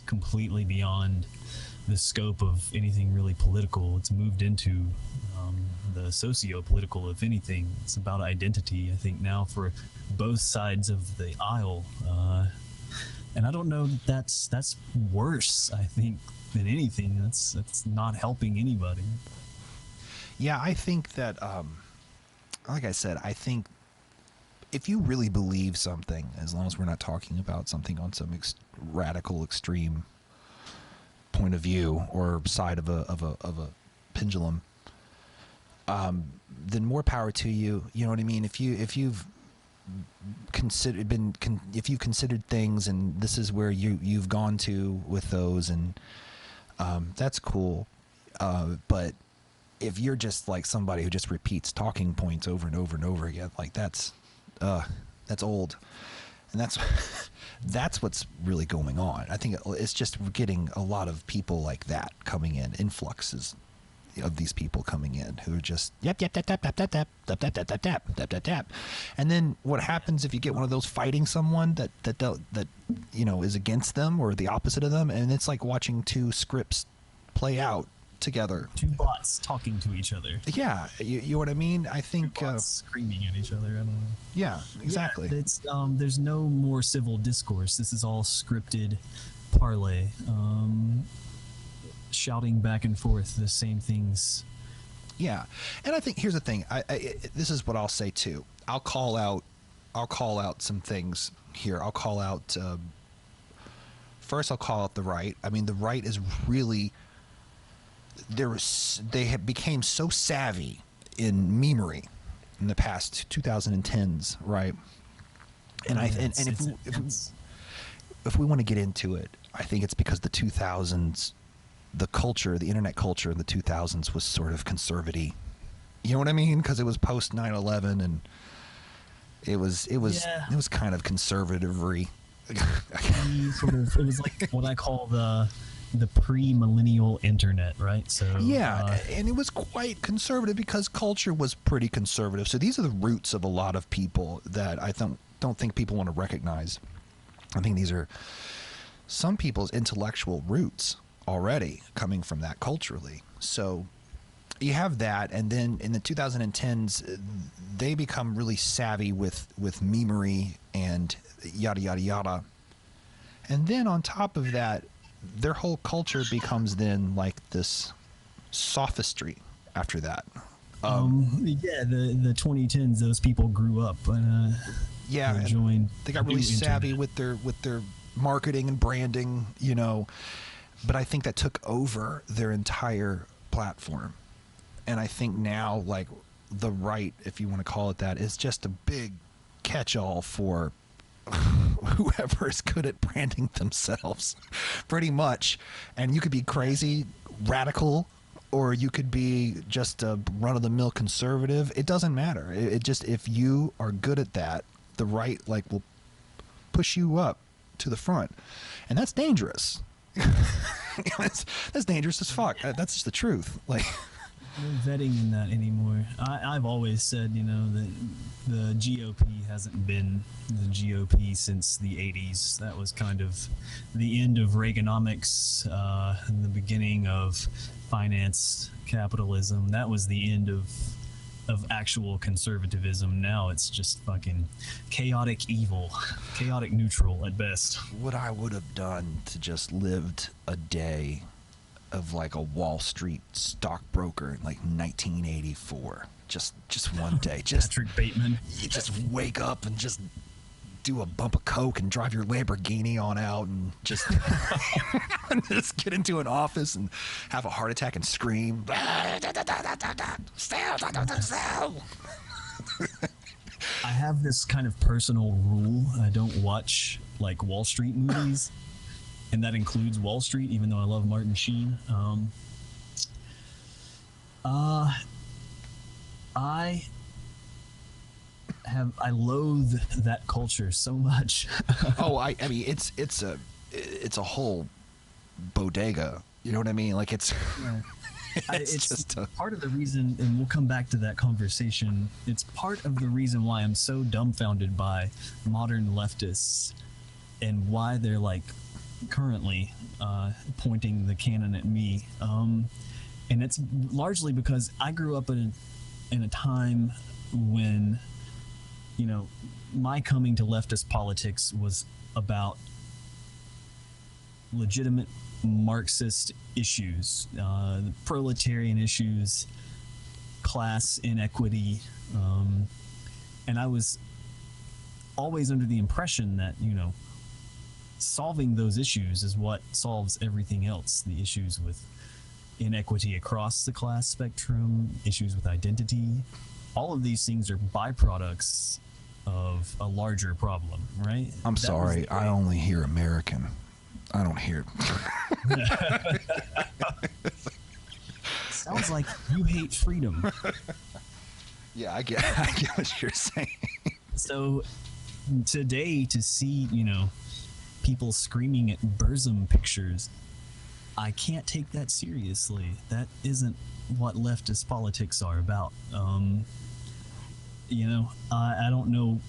completely beyond the scope of anything really political. It's moved into the socio-political, if anything. It's about identity, I think, now for both sides of the aisle. And I don't know that's worse, I think, than anything. That's not helping anybody. Yeah, I think that, like I said, I think if you really believe something, as long as we're not talking about something on some radical, extreme point of view or side of a pendulum, then more power to you. You know what I mean? If you've considered things, and this is where you've gone to with those, and that's cool. But if you're just like somebody who just repeats talking points over and over and over again, like that's old, and that's what's really going on. I think it's just getting a lot of people like that coming in, influxes of these people coming in who are just yep tap tap tap tap tap tap tap tap tap tap tap tap tap. And then what happens if you get one of those fighting someone that you know is against them or the opposite of them, and it's like watching two scripts play out together. Two bots talking to each other. Yeah, you know what I mean? I think screaming at each other. I don't know. Yeah, exactly. Yeah, it's there's no more civil discourse. This is all scripted parlay. Shouting back and forth the same things. Yeah, and I think here's the thing. This is what I'll say too. I'll call out some things here. I'll call out first. I'll call out the right. I mean, the right is really they have became so savvy in memery in the past 2010s, right? And if we want to get into it, I think it's because the 2000s. The culture, the internet culture in the 2000s was sort of conservative. You know what I mean? Because it was post 9/11, and it was kind of conservative-y. It was like what I call the pre-millennial internet, right? So yeah, and it was quite conservative because culture was pretty conservative. So these are the roots of a lot of people that I don't think people want to recognize. I think these are some people's intellectual roots. already coming from that culturally. So you have that, and then in the 2010s, they become really savvy with memery and yada yada yada. And then on top of that, their whole culture becomes then like this sophistry after that. Yeah, the 2010s, those people grew up and yeah, joined. They got really savvy with their marketing and branding, you know. But I think that took over their entire platform. And I think now, like, the right, if you want to call it that, is just a big catch-all for whoever is good at branding themselves, pretty much. And you could be crazy, radical, or you could be just a run-of-the-mill conservative. It doesn't matter. It just, if you are good at that, the right, like, will push you up to the front. And that's dangerous. That's dangerous as fuck. That's just the truth. Like, no vetting in that anymore. I've always said, you know, that the GOP hasn't been the GOP since the 80s. That was kind of the end of Reaganomics, and the beginning of finance capitalism. That was the end of actual conservatism. Now it's just fucking chaotic evil, chaotic neutral at best. What I would have done to just lived a day of like a Wall Street stockbroker in like 1984. Just one day. Just Patrick Bateman. You just wake up and just do a bump of coke and drive your Lamborghini on out and just just get into an office and have a heart attack and scream. I have this kind of personal rule. I don't watch like Wall Street movies, and that includes Wall Street, even though I love Martin Sheen. I loathe that culture so much. Oh, I mean, it's a whole bodega. You know what I mean? Like it's. Yeah. It's just part of the reason, and we'll come back to that conversation. It's part of the reason why I'm so dumbfounded by modern leftists and why they're like currently pointing the cannon at me. And it's largely because I grew up in a time when, you know, my coming to leftist politics was about legitimate Marxist issues, proletarian issues, class inequity, and I was always under the impression that, you know, solving those issues is what solves everything else. The issues with inequity across the class spectrum, issues with identity, all of these things are byproducts of a larger problem, right? I'm sorry, I only hear American. I don't hear. Sounds like you hate freedom. Yeah, I get what you're saying. So today, to see, you know, people screaming at Burzum pictures, I can't take that seriously. That isn't what leftist politics are about. You know, I don't know.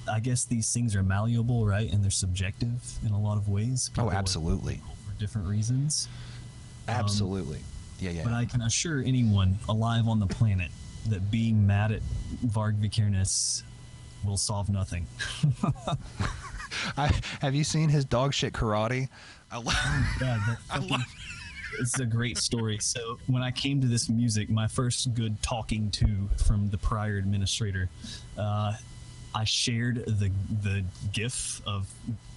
I guess these things are malleable, right? And they're subjective in a lot of ways. People absolutely. For different reasons. Absolutely. Yeah. But I can assure anyone alive on the planet that being mad at Varg Vikernes will solve nothing. Have you seen his dog shit karate? It's a great story. So when I came to this music, my first good talking to from the prior administrator, I shared the GIF of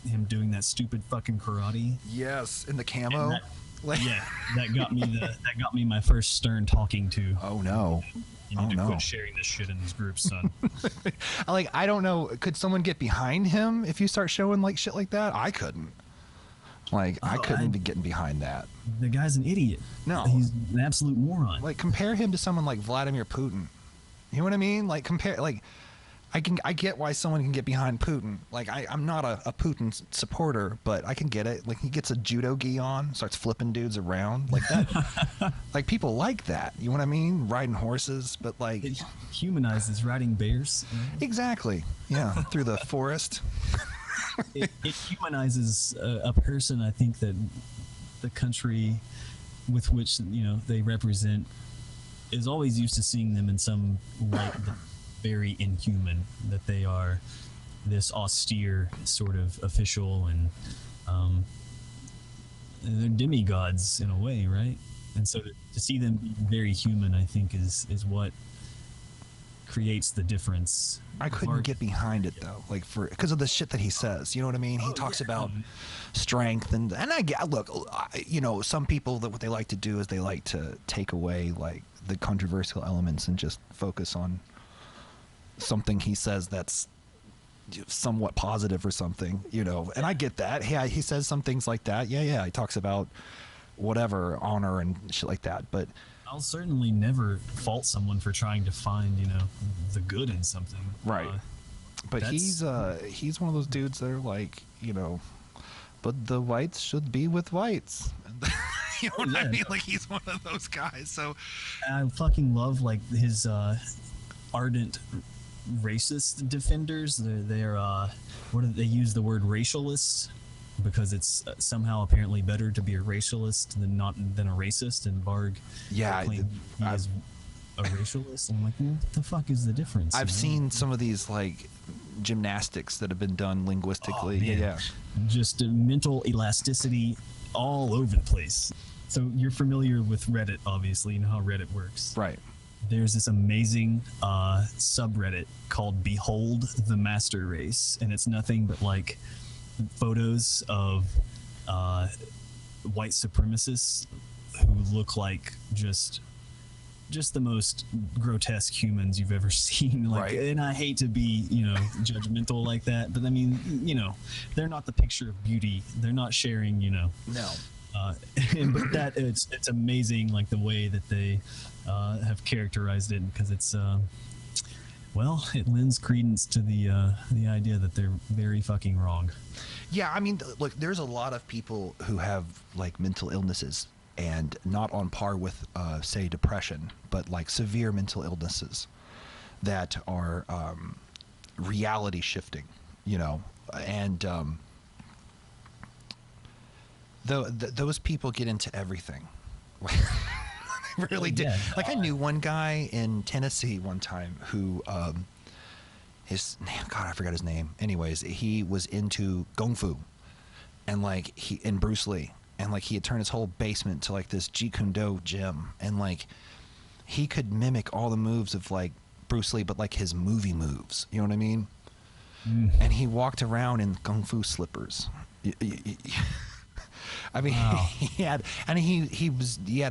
him doing that stupid fucking karate. Yes, in the camo. That got me my first stern talking to. Oh no. You need to quit sharing this shit in these groups, son. I don't know. Could someone get behind him if you start showing like shit like that? I couldn't. I couldn't be getting behind that. The guy's an idiot. No. He's an absolute moron. Like, compare him to someone like Vladimir Putin. You know what I mean? Like, I get why someone can get behind Putin. Like, I'm not a Putin supporter, but I can get it. Like, he gets a judo gi on, starts flipping dudes around like that. Like, people like that. You know what I mean? Riding horses, but like, it humanizes riding bears. Exactly. Yeah, through the forest. It humanizes a person, I think, that the country with which they represent is always used to seeing them in some light that's very inhuman, that they are this austere sort of official, and they're demigods in a way, right? And so to see them be very human, I think, is what creates the difference. I couldn't get behind it though, like because of the shit that he says. You know what I mean? He talks about strength, and I get, look, some people, that what they like to do is they like to take away like the controversial elements and just focus on something he says that's somewhat positive or something, and I get that. He says some things like that. Yeah, he talks about whatever honor and shit like that, but I'll certainly never fault someone for trying to find the good in something, right? But he's one of those dudes that are like, but the whites should be with whites. You know what I mean? Like, he's one of those guys. So I fucking love like his ardent racist defenders. They're what do they use the word racialists, because it's somehow apparently better to be a racialist than a racist, and Varg he is a racialist. I'm like, what the fuck is the difference? I've seen some of these like gymnastics that have been done linguistically. Yeah, just mental elasticity all over the place. So you're familiar with Reddit, obviously. You know how Reddit works, right? There's this amazing subreddit called Behold the Master Race, and it's nothing but like photos of white supremacists who look like just the most grotesque humans you've ever seen. Like, right. And I hate to be, judgmental like that, but I mean, they're not the picture of beauty. They're not sharing, No. But that it's amazing, like the way that they have characterized it, because it's it lends credence to the idea that they're very fucking wrong. Yeah, I mean, look, there's a lot of people who have like mental illnesses, and not on par with, say, depression, but like severe mental illnesses that are reality shifting, and those people get into everything. They really did. Like, I knew one guy in Tennessee one time who, his name, God, I forgot his name. Anyways, he was into Kung Fu, and like and Bruce Lee. And like he had turned his whole basement to like this Jeet Kune Do gym, and like he could mimic all the moves of like Bruce Lee, but like his movie moves. You know what I mean? And he walked around in kung fu slippers. I mean, wow. he had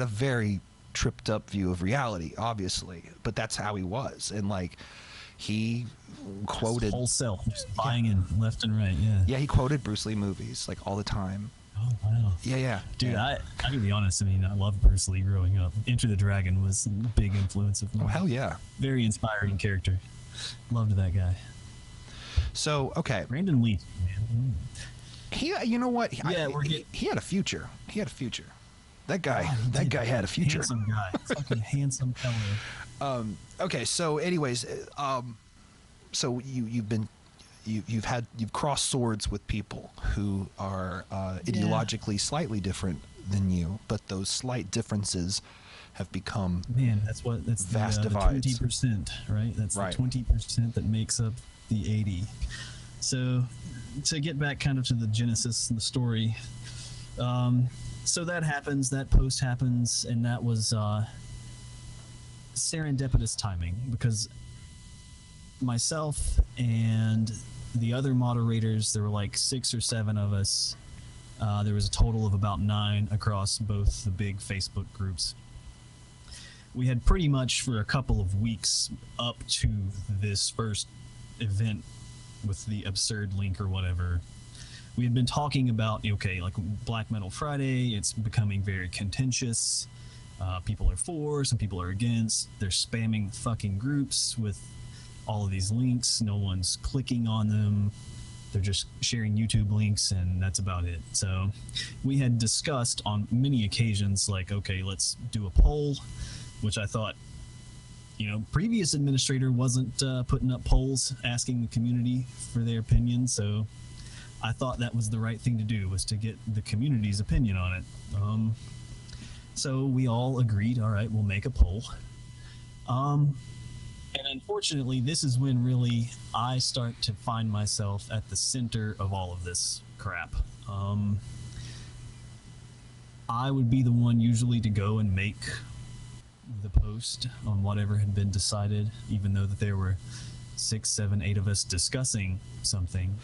a very tripped up view of reality, obviously, but that's how he was, and like he quoted wholesale, just buying in left and right. Yeah, he quoted Bruce Lee movies like all the time. Oh, wow. Yeah. Dude, I gotta be honest, I mean, I loved Bruce Lee growing up. Enter the Dragon was a big influence of mine. Oh, hell yeah. Very inspiring character. Loved that guy. So, okay. Brandon Lee, man. He, you know what? He had a future. He had a future. That guy had a future. Handsome guy. Fucking handsome fellow. Okay, so anyways, so you've crossed swords with people who are ideologically slightly different than you, but those slight differences have become that's vast divides. 20%, right? That's right. The 20% that makes up the 80. So to get back kind of to the genesis of the story, so that happens, that post happens, and that was serendipitous timing, because myself and the other moderators, there were like 6 or 7 of us. There was a total of about 9 across both the big Facebook groups. We had pretty much for a couple of weeks up to this first event with the absurd link or whatever, we had been talking about, like Black Metal Friday, it's becoming very contentious. People are for, some people are against. They're spamming fucking groups with all of these links. No one's clicking on them. They're just sharing YouTube links, and that's about it. So we had discussed on many occasions, like, okay, let's do a poll, which I thought, previous administrator wasn't putting up polls asking the community for their opinion. So I thought that was the right thing to do, was to get the community's opinion on it. So we all agreed, all right, we'll make a poll. And unfortunately, this is when really I start to find myself at the center of all of this crap. I would be the one usually to go and make the post on whatever had been decided, even though that there were 6, 7, 8 of us discussing something.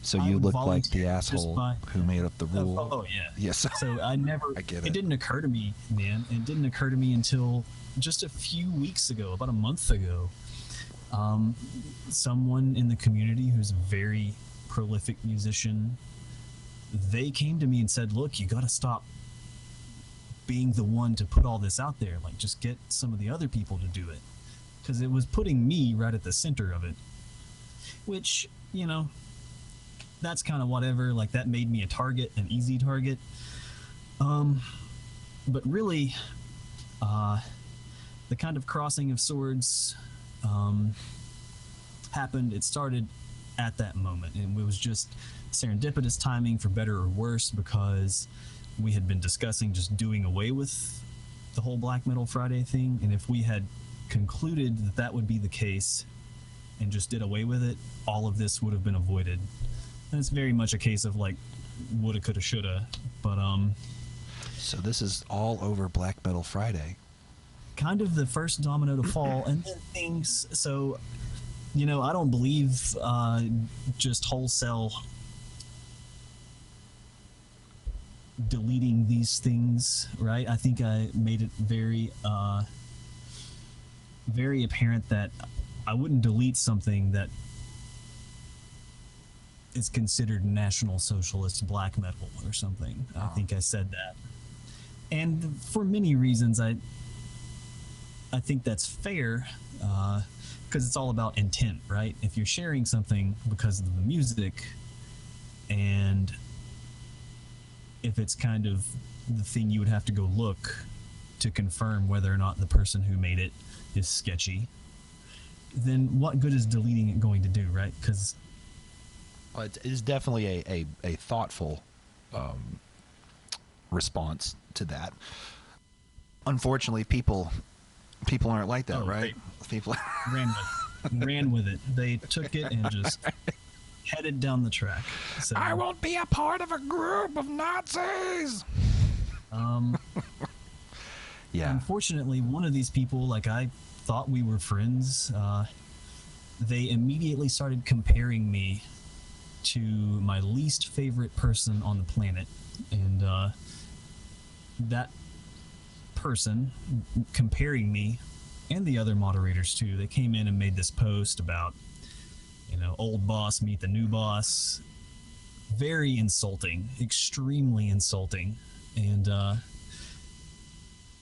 So you look like the asshole who made up the rule. Oh yeah. Yes. So I never. I get it. It didn't occur to me, man. It didn't occur to me until just a few weeks ago, about a month ago. Someone in the community who's a very prolific musician, they came to me and said, "Look, you got to stop being the one to put all this out there. Like, just get some of the other people to do it." Because it was putting me right at the center of it, which, you know, that's kind of whatever. Like, that made me a target, an easy target. But really, the kind of crossing of swords happened. It started at that moment, and it was just serendipitous timing, for better or worse, because we had been discussing just doing away with the whole Black Metal Friday thing, and if we had concluded that that would be the case and just did away with it, all of this would have been avoided. And it's very much a case of like woulda, coulda, shoulda. But so this is all over Black Metal Friday. Kind of the first domino to fall, and then things. So, you know, I don't believe just wholesale deleting these things, right? I think I made it very very apparent that I wouldn't delete something that is considered National Socialist black metal or something. I think I said that, and for many reasons, I think that's fair, because it's all about intent, right? If you're sharing something because of the music, and if it's kind of the thing you would have to go look to confirm whether or not the person who made it is sketchy, then what good is deleting it going to do, right? Because it is definitely a thoughtful response to that. Unfortunately, people aren't like that, right? People ran with it. They took it and just headed down the track. So, I won't be a part of a group of Nazis. Yeah. Unfortunately, one of these people, like, I thought we were friends, they immediately started comparing me to my least favorite person on the planet. And that person comparing me, and the other moderators too, they came in and made this post about, you know, old boss meet the new boss. Very insulting, extremely insulting. And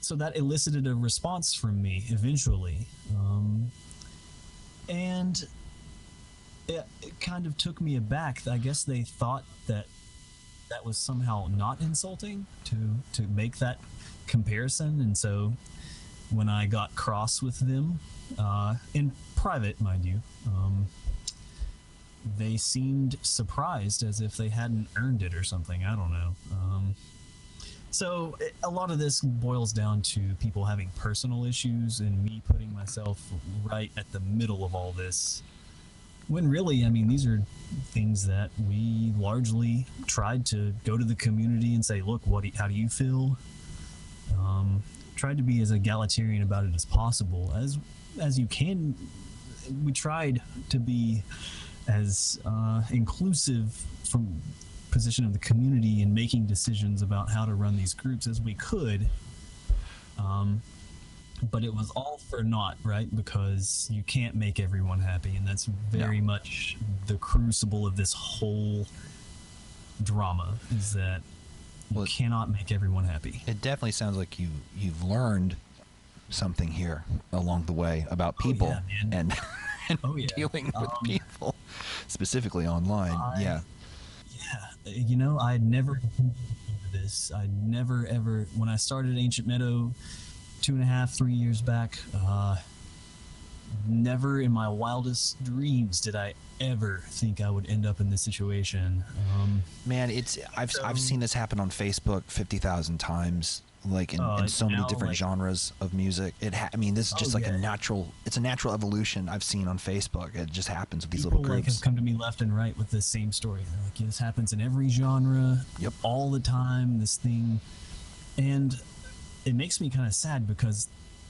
so that elicited a response from me eventually. And it kind of took me aback. I guess they thought that that was somehow not insulting to make that comparison. And so when I got cross with them, in private, mind you, they seemed surprised, as if they hadn't earned it or something. I don't know. So a lot of this boils down to people having personal issues and me putting myself right at the middle of all this. When really, I mean, these are things that we largely tried to go to the community and say, look, how do you feel? Tried to be as egalitarian about it as possible, as you can. We tried to be as inclusive from position of the community in making decisions about how to run these groups as we could, but it was all for naught, right? Because you can't make everyone happy, and that's very much the crucible of this whole drama, is that you cannot make everyone happy. It definitely sounds like you've learned something here along the way about people and dealing with people, specifically online. Yeah, you know, I'd never into this. I'd never ever, when I started Ancient Meadow 2.5-3 years back, I never in my wildest dreams did I ever think I would end up in this situation. Man, I've seen this happen on Facebook 50,000 times, like in so many now, different like, genres of music. I mean, this is just like yeah. it's a natural evolution I've seen on Facebook. It just happens with these People little like groups. have come to me left and right with the same story. They're like, yeah, this happens in every genre, Yep. all the time. This thing, and it makes me kind of sad because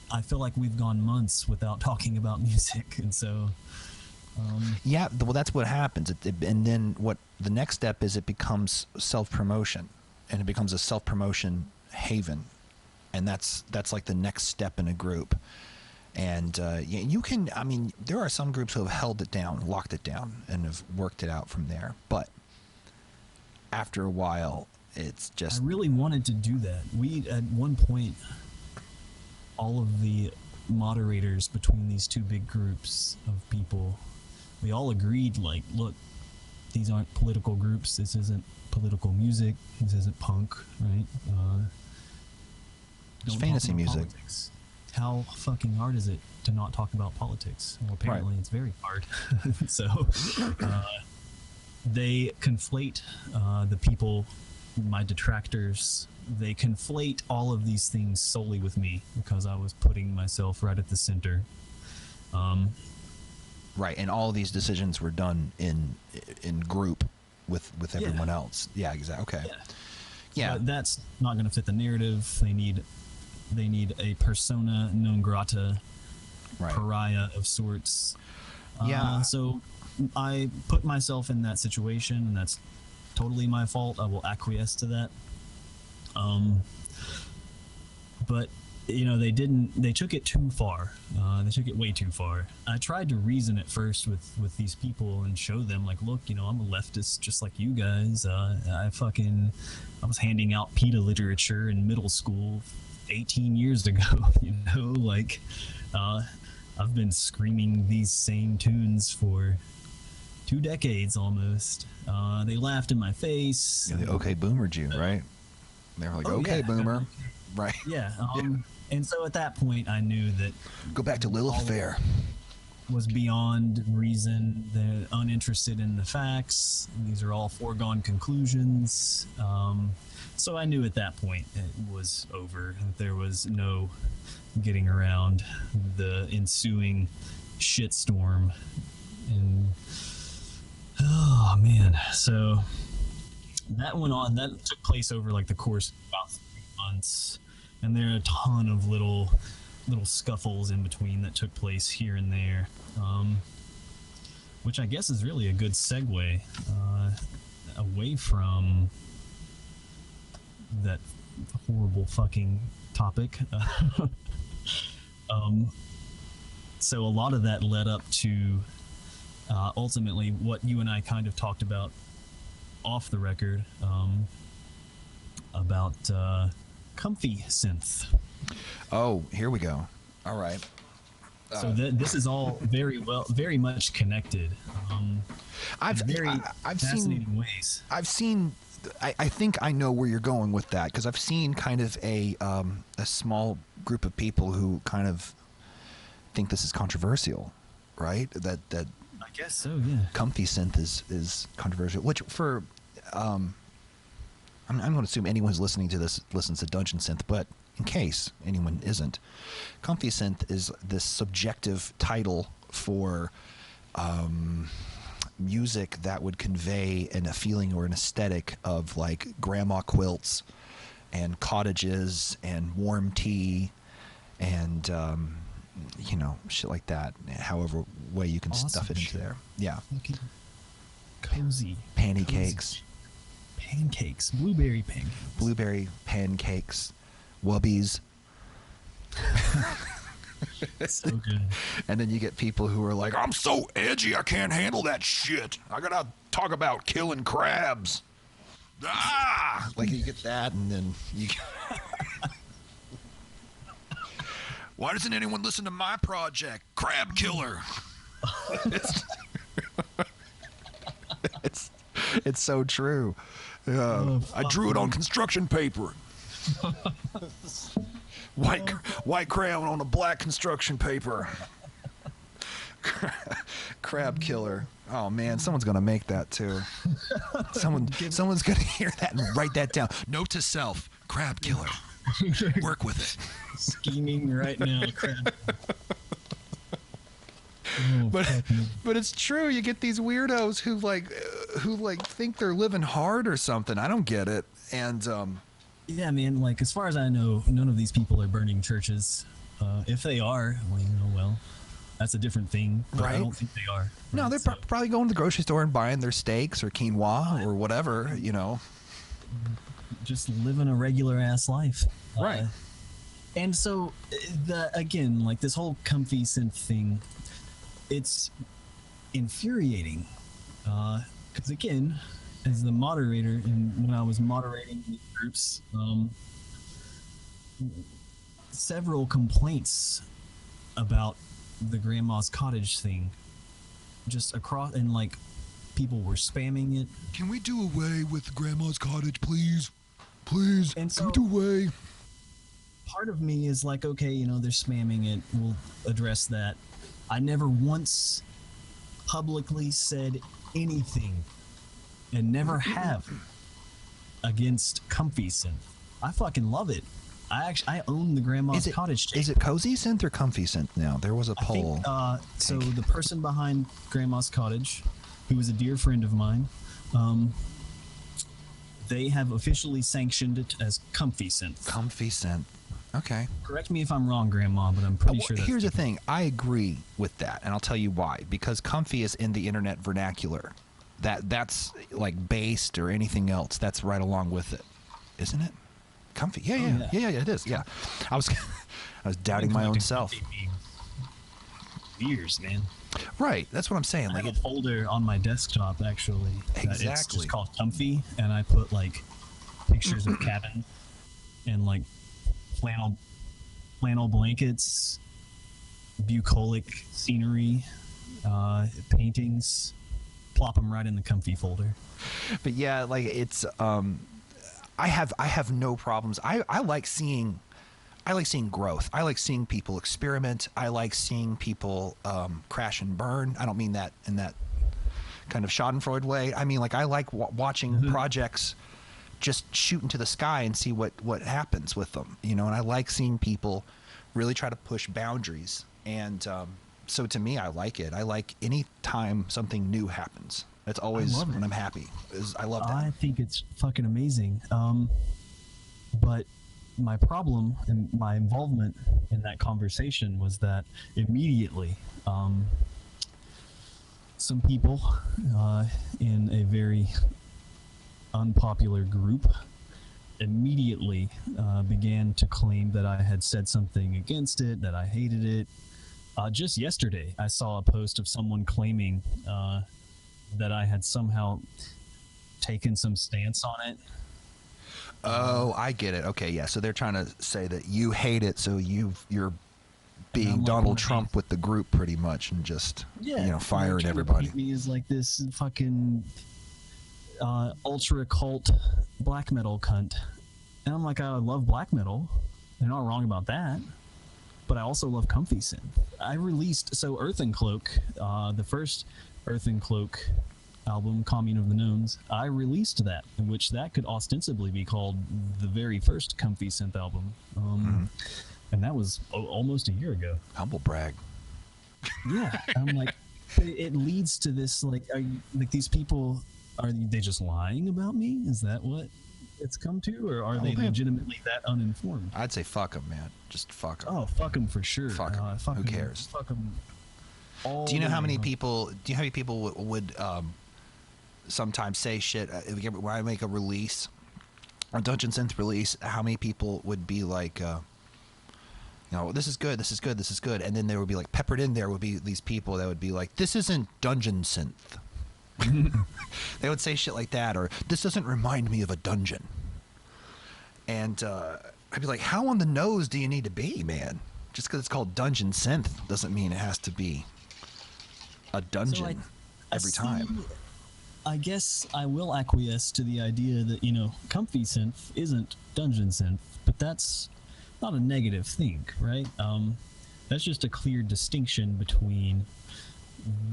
I feel like we've gone months without talking about music, and so. Yeah, well, that's what happens. And then what the next step is, it becomes self-promotion, and it becomes a self-promotion haven, and that's like the next step in a group. And you can, I mean, there are some groups who have held it down, locked it down, and have worked it out from there. But after a while, it's just. I really wanted to do that. We, at one point, all of the moderators between these two big groups of people, we all agreed, like, look, these aren't political groups. This isn't political music. This isn't punk, right? It's Don't fantasy talk about music. politics. How fucking hard is it to not talk about politics? Well, apparently Right. it's very hard. So they conflate the people, my detractors. They conflate all of these things solely with me because I was putting myself right at the center. Right, and all of these decisions were done in group with everyone Yeah. else. Yeah, exactly. Okay. Yeah. Yeah. But that's not going to fit the narrative. They need a persona non grata, Right. pariah of sorts. Yeah. So I put myself in that situation, and that's totally my fault. I will acquiesce to that. But you know, they took it too far. They took it way too far. I tried to reason at first with these people and show them, like, look, you know, I'm a leftist just like you guys. I was handing out PETA literature in middle school 18 years ago, you know, like, I've been screaming these same tunes for 2 decades almost. They laughed in my face. Yeah, the okay boomer Jew, right? They were like, okay, yeah. boomer. Right. Yeah. And so at that point, I knew that Go back to Lilith Fair. was beyond reason. They're uninterested in the facts. These are all foregone conclusions. So I knew at that point it was over. There was no getting around the ensuing shitstorm. And oh man, so that went on. That took place over like the course of about 3 months, and there are a ton of little scuffles in between that took place here and there, which I guess is really a good segue away from that horrible fucking topic. So a lot of that led up to ultimately what you and I kind of talked about off the record, about comfy synth. Oh, here we go. All right. So this is all very much connected. I've fascinating seen ways. I think I know where you're going with that, because I've seen kind of a small group of people who kind of think this is controversial, right? That I guess so, yeah. comfy synth is controversial, which for I'm going to assume anyone who's listening to this listens to Dungeon Synth, but in case anyone isn't, comfy synth is this subjective title for music that would convey a feeling or an aesthetic of like grandma quilts and cottages and warm tea and you know, shit like that. However way you can Awesome stuff it into shit. there. Yeah. Fucking cozy. Pancakes. Pancakes. Blueberry pancakes. Blueberry pancakes. Wubbies. So good. And then you get people who are like, I'm so edgy, I can't handle that shit. I gotta talk about killing crabs. Ah! Like you get that, and then you. Why doesn't anyone listen to my project, Crab Killer? It's so true. I drew it on construction paper. White crayon on a black construction paper. Crab killer. Oh man, someone's gonna make that too. Someone's gonna hear that and write that down. Note to self: crab killer. Work with it. Scheming right now, crab. Oh, but it's true. You get these weirdos who think they're living hard or something. I don't get it. And yeah, man. Like as far as I know, none of these people are burning churches. If they are, well, that's a different thing. But right? I don't think they are. No, right? they're probably going to the grocery store and buying their steaks or quinoa or whatever. Just living a regular ass life. Right. And so, again, like this whole comfy synth thing, it's infuriating. Because again, as the moderator, and when I was moderating these groups, several complaints about the grandma's cottage thing, just across, and like people were spamming it. Can we do away with grandma's cottage, please? Please, and so, can we do away? Part of me is like, okay, they're spamming it. We'll address that. I never once publicly said anything, and never have, against comfy synth. I fucking love it. I own the grandma's cottage tape. Is it cozy synth or comfy synth now? There was a poll. So the person behind grandma's cottage, who is a dear friend of mine, they have officially sanctioned it as comfy synth. Comfy synth. Okay. Correct me if I'm wrong, Grandma, but I'm pretty sure that's... Here's the thing. I agree with that, and I'll tell you why. Because comfy is in the internet vernacular. That's like based or anything else. That's right along with it. Isn't it? Comfy. Yeah, it is. Yeah. I was doubting my own self. Years, man. Right. That's what I'm saying. I have a folder on my desktop, actually. Exactly. It's just called Comfy, and I put like pictures of cabin and like flannel blankets, bucolic scenery, paintings. Plop them right in the Comfy folder. But yeah, like it's I have no problems. I like seeing growth. I like seeing people experiment. I like seeing people crash and burn. I don't mean that in that kind of Schadenfreude way. I mean, like, I like watching projects just shoot into the sky and see what happens with them, and I like seeing people really try to push boundaries. And so to me, I like it. I like any time something new happens. That's always when I'm happy. I love that. I think it's fucking amazing. But my problem and my involvement in that conversation was that immediately some people in a very unpopular group immediately began to claim that I had said something against it, that I hated it. Just yesterday, I saw a post of someone claiming that I had somehow taken some stance on it. Oh, I get it. Okay, yeah. So they're trying to say that you hate it, so you're being Donald Trump with the group pretty much, and just firing everybody. Me is like this fucking ultra cult black metal cunt, and I'm like, I love black metal. They're not wrong about that. But I also love comfy synth. I released Earth and Cloak, the first Earth and Cloak album, Commune of the Gnomes. I released that, in which that could ostensibly be called the very first comfy synth album, and that was almost a year ago. Humble brag. Yeah, I'm like, it leads to this like these people, are they just lying about me? Is that what it's come to, or are they legitimately that uninformed? I'd say fuck them, man. Just fuck them. Oh, fuck them for sure. Fuck them. Who cares? Fuck them. Do you know how many people? Do you know how many people would sometimes say shit when I make a release, a Dungeon Synth release? How many people would be like, this is good, this is good, this is good, and then there would be like peppered in there would be these people that would be like, this isn't Dungeon Synth. They would say shit like that, or this doesn't remind me of a dungeon. And I'd be like, how on the nose do you need to be, man? Just because it's called Dungeon Synth doesn't mean it has to be a dungeon every time. I guess I will acquiesce to the idea that, comfy synth isn't dungeon synth, but that's not a negative thing, right? That's just a clear distinction between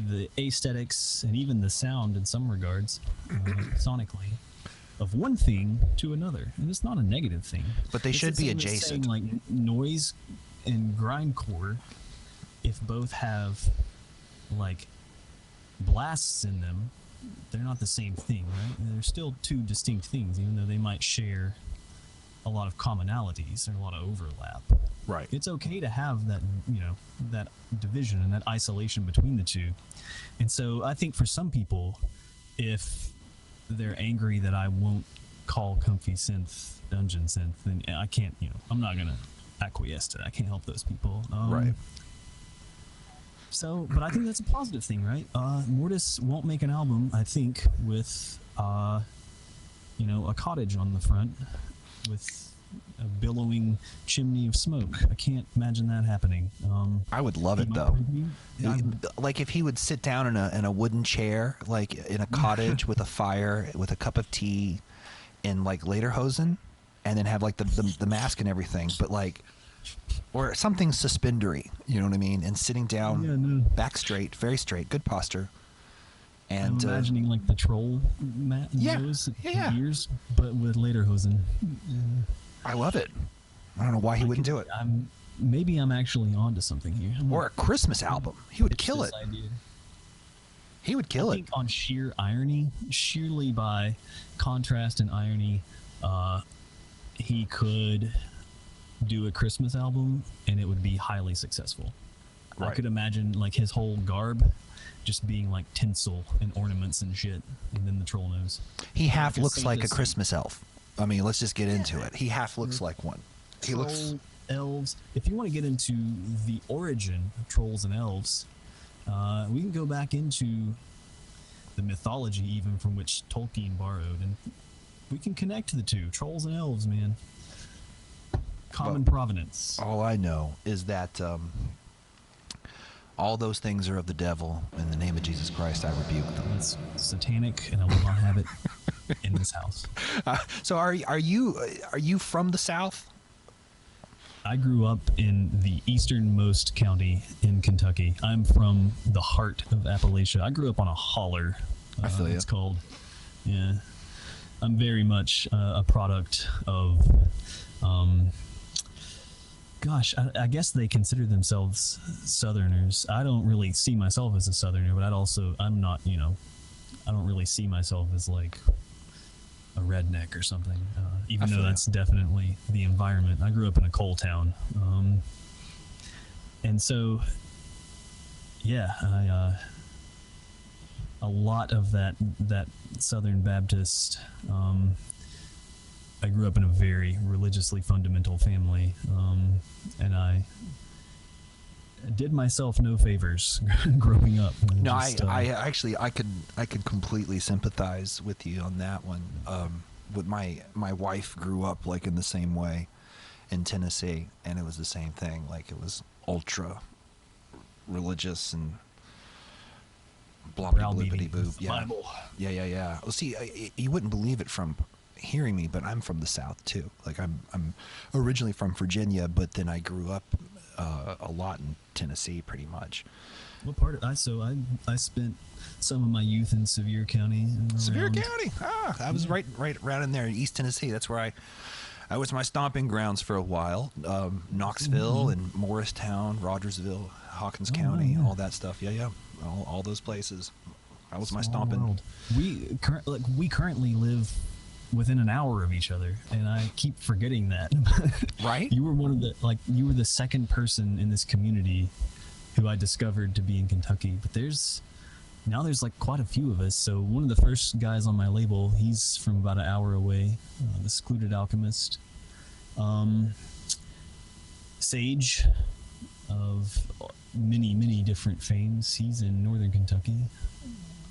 the aesthetics and even the sound in some regards, sonically, of one thing to another, and it's not a negative thing. But they should be adjacent. Saying, like, noise and grindcore, if both have like blasts in them, they're not the same thing, right? They're still two distinct things, even though they might share a lot of commonalities and a lot of overlap. Right. It's okay to have that, that division and that isolation between the two. And so I think for some people, if they're angry that I won't call Comfy Synth Dungeon Synth, then I can't, I'm not going to acquiesce to that. I can't help those people. Right. So, but I think that's a positive thing, right? Mortis won't make an album, I think, with, a cottage on the front with a billowing chimney of smoke. I can't imagine that happening. I would love it, though. Like if he would sit down in a wooden chair, like in a cottage with a fire, with a cup of tea, in like lederhosen, and then have like the mask and everything, but like, or something suspendery, you know what I mean? And sitting down, back straight, very straight, good posture. And I'm imagining like the troll nose, ears, but with lederhosen. I love it. I don't know why he wouldn't do it. Maybe I'm actually onto something here. Or a Christmas album. He would kill it. Idea. He would kill I it. think on sheer irony, sheerly by contrast and irony, he could do a Christmas album and it would be highly successful. Right. I could imagine like his whole garb just being like tinsel and ornaments and shit, and then the troll nose. He half looks like a Christmas elf. I mean, let's just get into it. He half looks like one. He looks elves. If you want to get into the origin of trolls and elves, we can go back into the mythology even from which Tolkien borrowed, and we can connect the two. Trolls and elves, man. Common provenance. All I know is that all those things are of the devil. In the name of Jesus Christ, I rebuke them. It's satanic, and I will not have it in this house. So are you from the South? I grew up in the easternmost county in Kentucky. I'm from the heart of Appalachia. I grew up on a holler. I feel you. It's called. Yeah. I'm very much a product of I guess they consider themselves Southerners. I don't really see myself as a Southerner, but I'm not, I don't really see myself as like a redneck or something, even though that's definitely the environment. I grew up in a coal town. And so, yeah, a lot of that Southern Baptist, I grew up in a very religiously fundamental family, and I did myself no favors growing up. No, I could completely sympathize with you on that one. With my wife grew up like in the same way in Tennessee, and it was the same thing. Like it was ultra religious and bloppity boop. Yeah. Bible. Yeah. Well, see, you wouldn't believe it from hearing me, but I'm from the South too. Like I'm originally from Virginia, but then I grew up a lot in Tennessee, pretty much. What part of I spent some of my youth in Sevier County. Sevier County. I was right around in there in East Tennessee. That's where I was my stomping grounds for a while. Knoxville and Morristown, Rogersville, Hawkins County, all that stuff. Yeah. All those places. That was my stomping. World. We currently live within an hour of each other, and I keep forgetting that. Right? You were you were the second person in this community who I discovered to be in Kentucky, but there's like quite a few of us. So one of the first guys on my label, he's from about an hour away, the Secluded Alchemist. Sage of many different fames, he's in Northern Kentucky.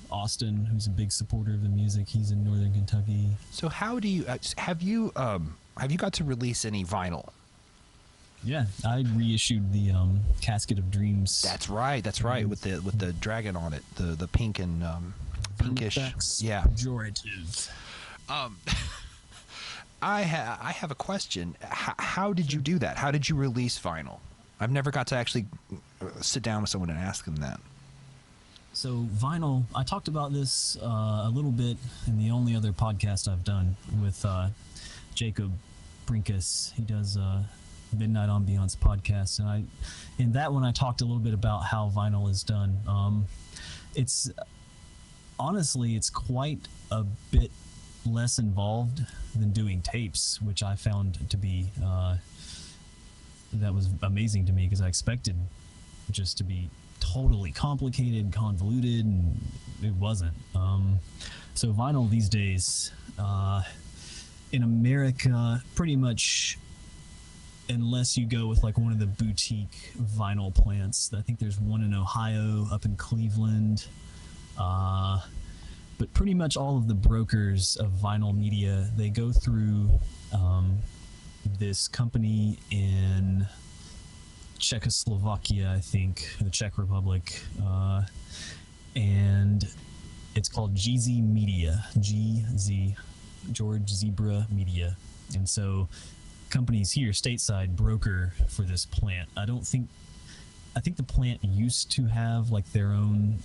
Austin, who's a big supporter of the music, he's in Northern Kentucky. So how do you have you got to release any vinyl? Yeah, I reissued the Casket of Dreams. That's right, with the dragon on it, the pink and pinkish. Yeah, pejorative. I have a question. How did you do that? How did you release vinyl? I've never got to actually sit down with someone and ask them that. So vinyl, I talked about this a little bit in the only other podcast I've done with Jacob Brinkus. He does Midnight Ambiance podcast, and in that one I talked a little bit about how vinyl is done. It's honestly, it's quite a bit less involved than doing tapes, which I found to be that was amazing to me, because I expected just to be totally complicated, convoluted, and it wasn't. So vinyl these days in America, pretty much, unless you go with like one of the boutique vinyl plants, I think there's one in Ohio, up in Cleveland, but pretty much all of the brokers of vinyl media, they go through this company in Czechoslovakia, I think, the Czech Republic, and it's called GZ Media, GZ, George Zebra Media. And so companies here stateside broker for this plant. I think the plant used to have like their own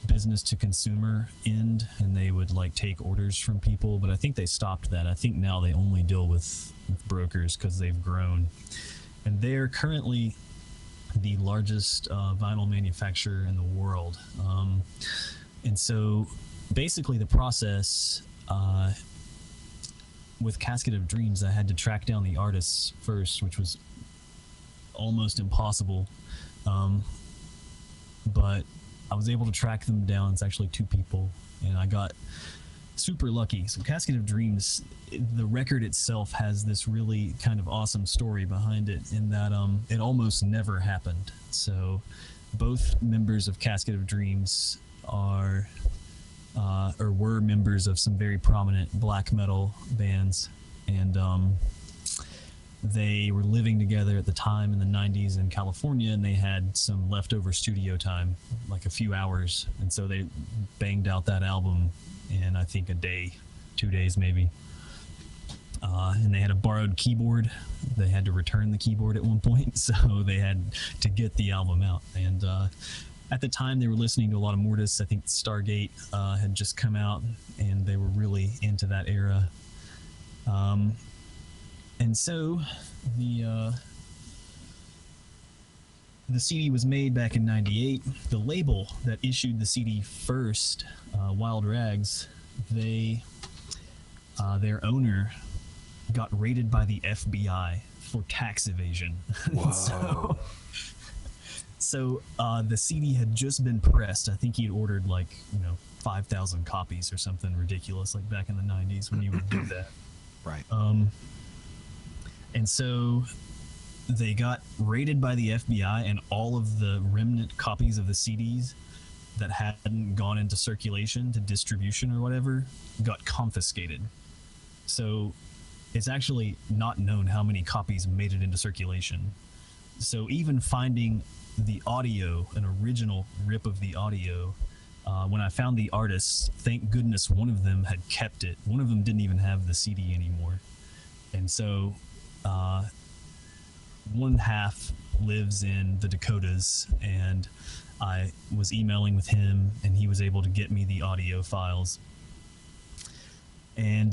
business to consumer end, and they would like take orders from people, but I think they stopped that. I think now they only deal with brokers because they've grown, and they're currently the largest vinyl manufacturer in the world. And so basically the process with Casket of Dreams, I had to track down the artists first, which was almost impossible, but I was able to track them down. It's actually two people, and I got super lucky. So Casket of Dreams, the record itself has this really kind of awesome story behind it, in that it almost never happened. So both members of Casket of Dreams are or were members of some very prominent black metal bands, and they were living together at the time in the 90s in California, and they had some leftover studio time, like a few hours, and so they banged out that album in, I think, a day, 2 days maybe. And they had a borrowed keyboard. They had to return the keyboard at one point, so they had to get the album out. And at the time, they were listening to a lot of Mortis. I think Stargate had just come out, and they were really into that era. And so the CD was made back in '98. The label that issued the CD first, Wild Rags, their owner got raided by the FBI for tax evasion. Whoa. So the CD had just been pressed. I think he'd ordered 5,000 copies or something ridiculous, like back in the 90s when you would do that. Right. And so they got raided by the FBI, and all of the remnant copies of the CDs that hadn't gone into circulation to distribution or whatever got confiscated. So it's actually not known how many copies made it into circulation. So even finding the audio, an original rip of the audio, when I found the artists, thank goodness one of them had kept it. One of them didn't even have the CD anymore. And so one half lives in the Dakotas, and I was emailing with him, and he was able to get me the audio files. And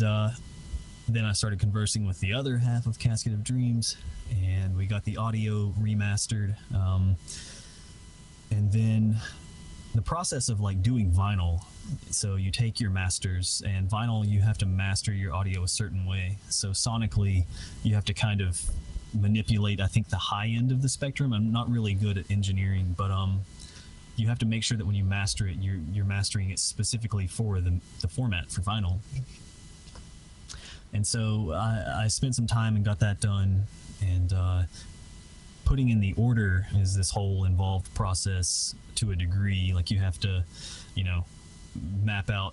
then I started conversing with the other half of Casket of Dreams, and we got the audio remastered. And then the process of doing vinyl, so you take your masters, and vinyl, you have to master your audio a certain way. So sonically, you have to kind of manipulate, I think, the high end of the spectrum. I'm not really good at engineering, but you have to make sure that when you master it, you're mastering it specifically for the format for vinyl. And so I spent some time and got that done, and putting in the order is this whole involved process to a degree. Like, you have to, map out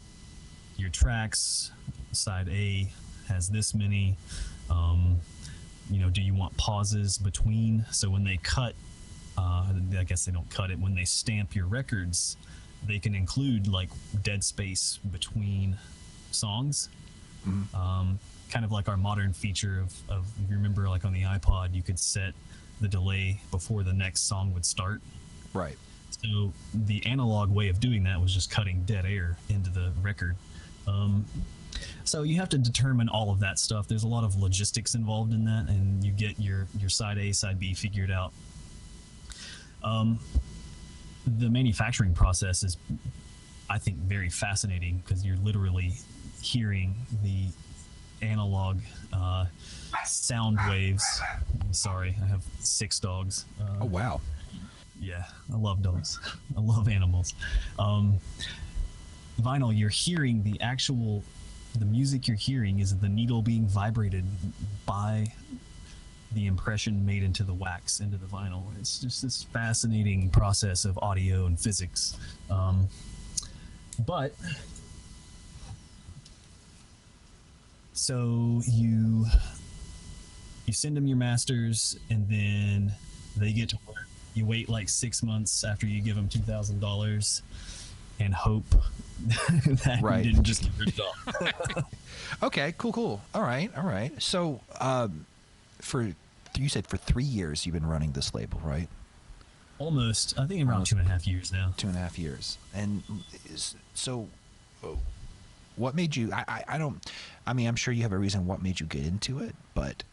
your tracks. Side A has this many. Do you want pauses between? So when they cut, I guess they don't cut it, when they stamp your records, they can include dead space between songs. Mm-hmm. Kind of like our modern feature of if you remember, on the iPod, you could set the delay before the next song would start. Right. So the analog way of doing that was just cutting dead air into the record. Um, so you have to determine all of that stuff. There's a lot of logistics involved in that, and you get your side A, side B figured out. Um, the manufacturing process is, I think, very fascinating because you're literally hearing the analog sound waves. I'm sorry, I have 6 dogs. Oh wow. Yeah, I love dogs. I love animals. Vinyl, you're hearing the music you're hearing is the needle being vibrated by the impression made into the wax, into the vinyl. It's just this fascinating process of audio and physics. But so you send them your masters, and then they get to work. You wait like 6 months after you give them $2,000 and hope that Right. you didn't just get ripped off. Okay, cool. All right. So, you said for 3 years you've been running this label, right? Almost. I think around 2.5 years now. 2.5 years. And so, what made you? I mean, I'm sure you have a reason what made you get into it, but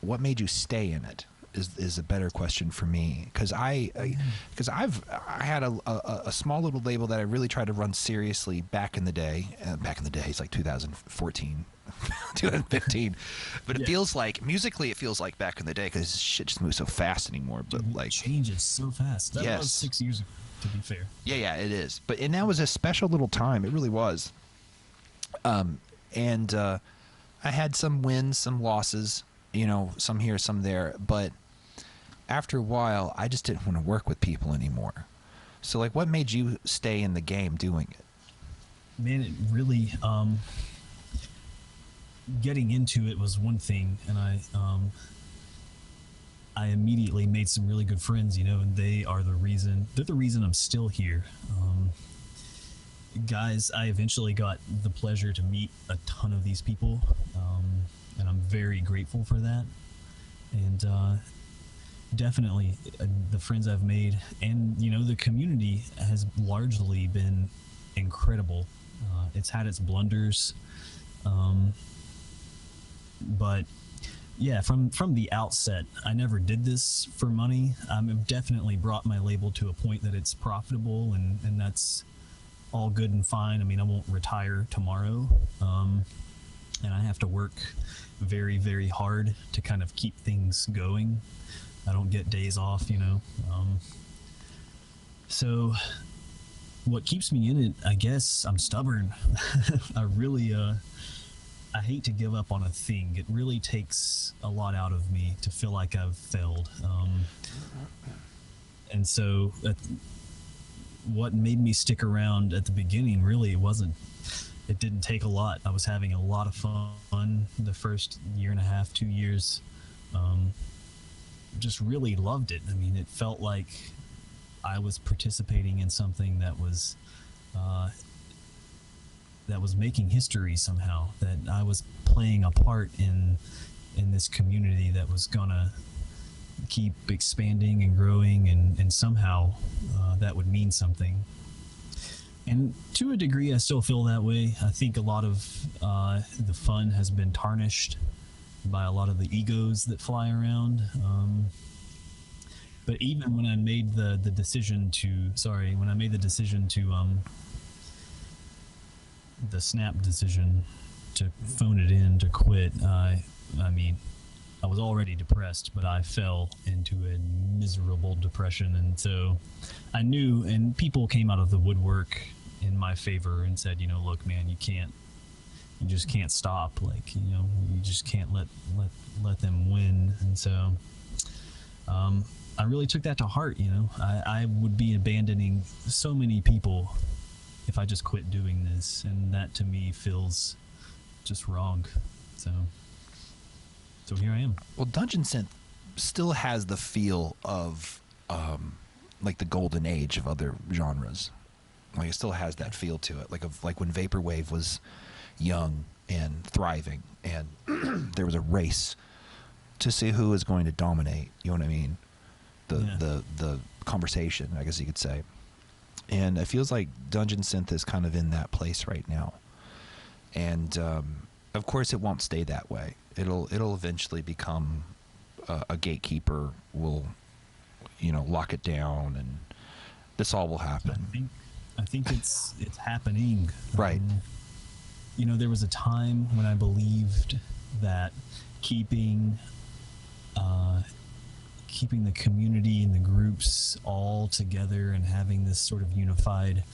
what made you stay in it is a better question for me, because I had a small little label that I really tried to run seriously back in the day. It's like 2014, 2015, but it feels like musically it feels like back in the day because shit just moves so fast anymore. But It like changes so fast. That Yes. was 6 years ago, to be fair. yeah, it is. And that was a special little time. It really was. I had some wins, some losses, some here, some there. But after a while, I just didn't want to work with people anymore. So, like, what made you stay in the game doing it? Man, it really getting into it was one thing, and I immediately made some really good friends, and they're the reason I'm still here. Guys, I eventually got the pleasure to meet a ton of these people, and I'm very grateful for that. And definitely the friends I've made, and the community has largely been incredible. It's had its blunders, but yeah, from the outset, I never did this for money. I've definitely brought my label to a point that it's profitable, and that's all good and fine. I mean, I won't retire tomorrow, and I have to work very, very hard to kind of keep things going. I don't get days off, so what keeps me in it, I guess, I'm stubborn. I really I hate to give up on a thing. It really takes a lot out of me to feel like I've failed. And so what made me stick around at the beginning, really, it didn't take a lot. I was having a lot of fun the first year and a half, 2 years. Just really loved it. I mean, it felt like I was participating in something that was making history somehow, that I was playing a part in this community that was gonna keep expanding and growing, and somehow that would mean something. And to a degree, I still feel that way. I think a lot of the fun has been tarnished by a lot of the egos that fly around. But even when I made the decision to the snap decision to phone it in, to quit, I mean, I was already depressed, but I fell into a miserable depression. And so I knew, and people came out of the woodwork in my favor and said, look, man, you just can't stop. Like, you just can't let them win. And so I really took that to heart. I would be abandoning so many people if I just quit doing this, and that to me feels just wrong. So here I am. Well, Dungeon Synth still has the feel of like the golden age of other genres. Like, it still has that feel to it, like when Vaporwave was young and thriving, and there was a race to see who was going to dominate. You know what I mean? The conversation, I guess you could say. And it feels like Dungeon Synth is kind of in that place right now. And of course, it won't stay that way. It'll eventually become a gatekeeper will, lock it down, and this all will happen. I think it's happening. Right. There was a time when I believed that keeping the community and the groups all together and having this sort of unified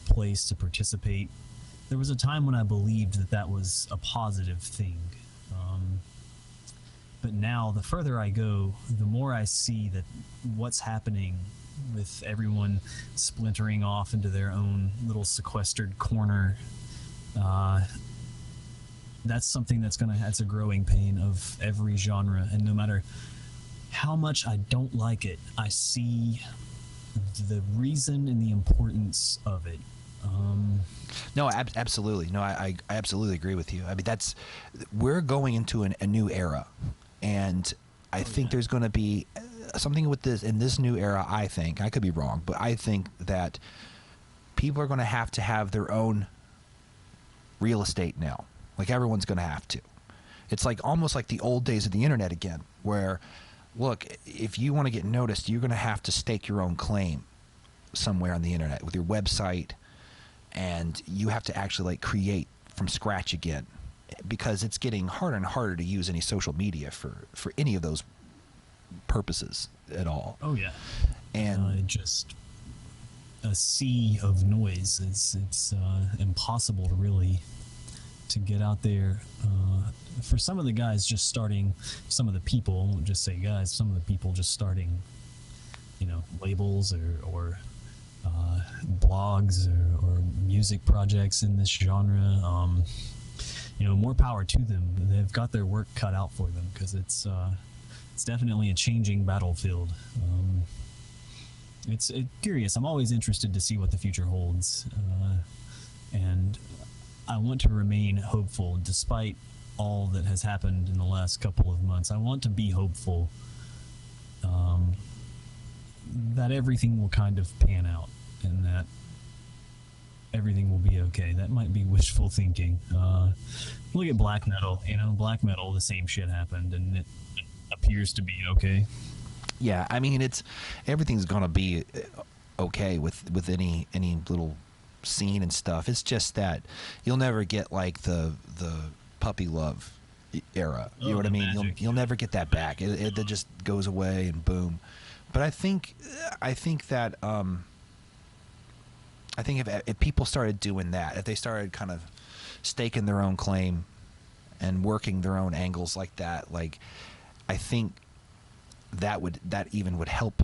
place to participate, there was a time when I believed that that was a positive thing. But now, the further I go, the more I see that what's happening with everyone splintering off into their own little sequestered corner, that's something that's a growing pain of every genre. And no matter how much I don't like it, I see the reason and the importance of it. No, absolutely. No, I absolutely agree with you. I mean, we're going into a new era, and I think there's going to be something with this in this new era. I think, I could be wrong, but I think that people are going to have their own real estate now. Like, everyone's going to have to. It's like almost like the old days of the internet again, where, look, if you want to get noticed, you're going to have to stake your own claim somewhere on the internet with your website, and you have to actually create from scratch again, because it's getting harder and harder to use any social media for any of those purposes at all. Oh yeah. And just a sea of noise. It's impossible to get out there. For some of the guys just starting, some of the people, I won't just say guys, some of the people just starting, labels or blogs or music projects in this genre, more power to them. They've got their work cut out for them, because it's definitely a changing battlefield. It's curious. I'm always interested to see what the future holds, and I want to remain hopeful despite all that has happened in the last couple of months. I want to be hopeful that everything will kind of pan out and that everything will be okay. That might be wishful thinking. Look at black metal. Black metal, the same shit happened, and it appears to be okay. Yeah, I mean, everything's gonna be okay with any little scene and stuff. It's just that you'll never get like the puppy love era. You know what I mean? You'll never get that back. It just goes away and boom. But I think that I think if people started doing that, if they started kind of staking their own claim and working their own angles like that, like, I think that would help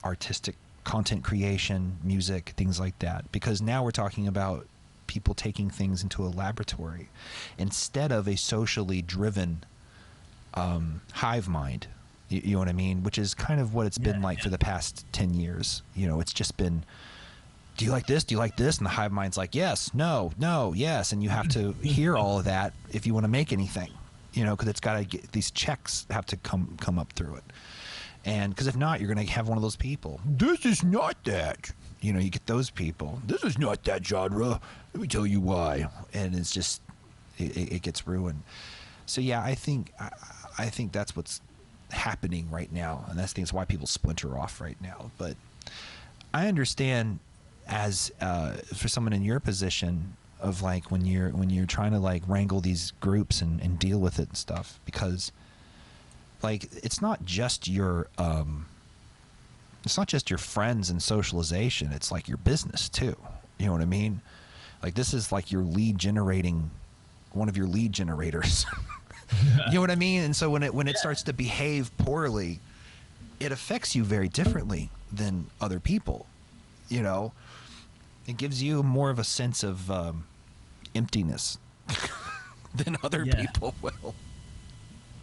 artistic content creation, music, things like that. Because now we're talking about people taking things into a laboratory instead of a socially driven hive mind. You know what I mean? Which is kind of what it's been like for the past 10 years. It's just been, do you like this? Do you like this? And the hive mind's like, yes, no, yes. And you have to hear all of that if you want to make anything, because it's got to get, these checks have to come up through it. And because if not, you're going to have one of those people. This is not that. You get those people. This is not that genre. Let me tell you why. And it's just, it gets ruined. So yeah, I think that's what's happening right now, and that's why people splinter off right now. But I understand, as for someone in your position of like when you're trying to like wrangle these groups and deal with it and stuff, because like it's not just your friends and socialization, it's like your business too. You know what I mean? Like, this is like one of your lead generators. You know what I mean? And so when it starts to behave poorly, it affects you very differently than other people. It gives you more of a sense of emptiness than other people will.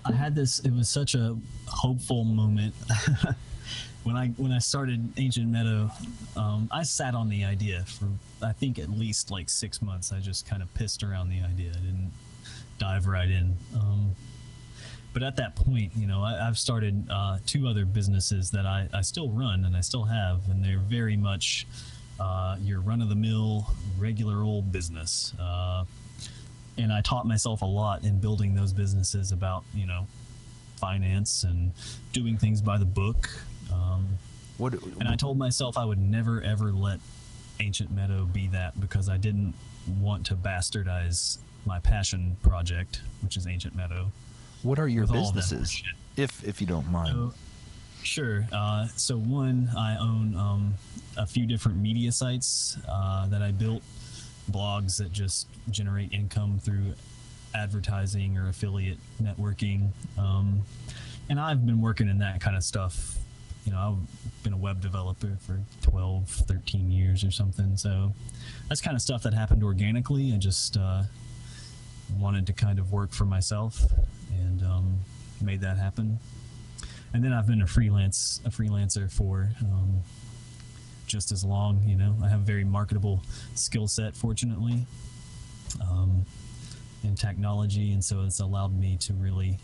I had this. It was such a hopeful moment when I started Ancient Meadow. I sat on the idea for, I think, at least like 6 months. I just kind of pissed around the idea. I didn't dive right in. But at that point, I've started 2 other businesses that I still run and I still have, and they're very much your run-of-the-mill, regular old business. And I taught myself a lot in building those businesses about, finance and doing things by the book. And I told myself I would never, ever let Ancient Meadow be that, because I didn't want to bastardize my passion project, which is Ancient Meadow. What are your businesses, if you don't mind? So, sure. So one, I own a few different media sites that I built, blogs that just generate income through advertising or affiliate networking. And I've been working in that kind of stuff. I've been a web developer for 12, 13 years or something. So that's kind of stuff that happened organically. I just wanted to kind of work for myself, and made that happen. And then I've been a freelancer for just as long. I have a very marketable skill set, fortunately, in technology, and so it's allowed me to really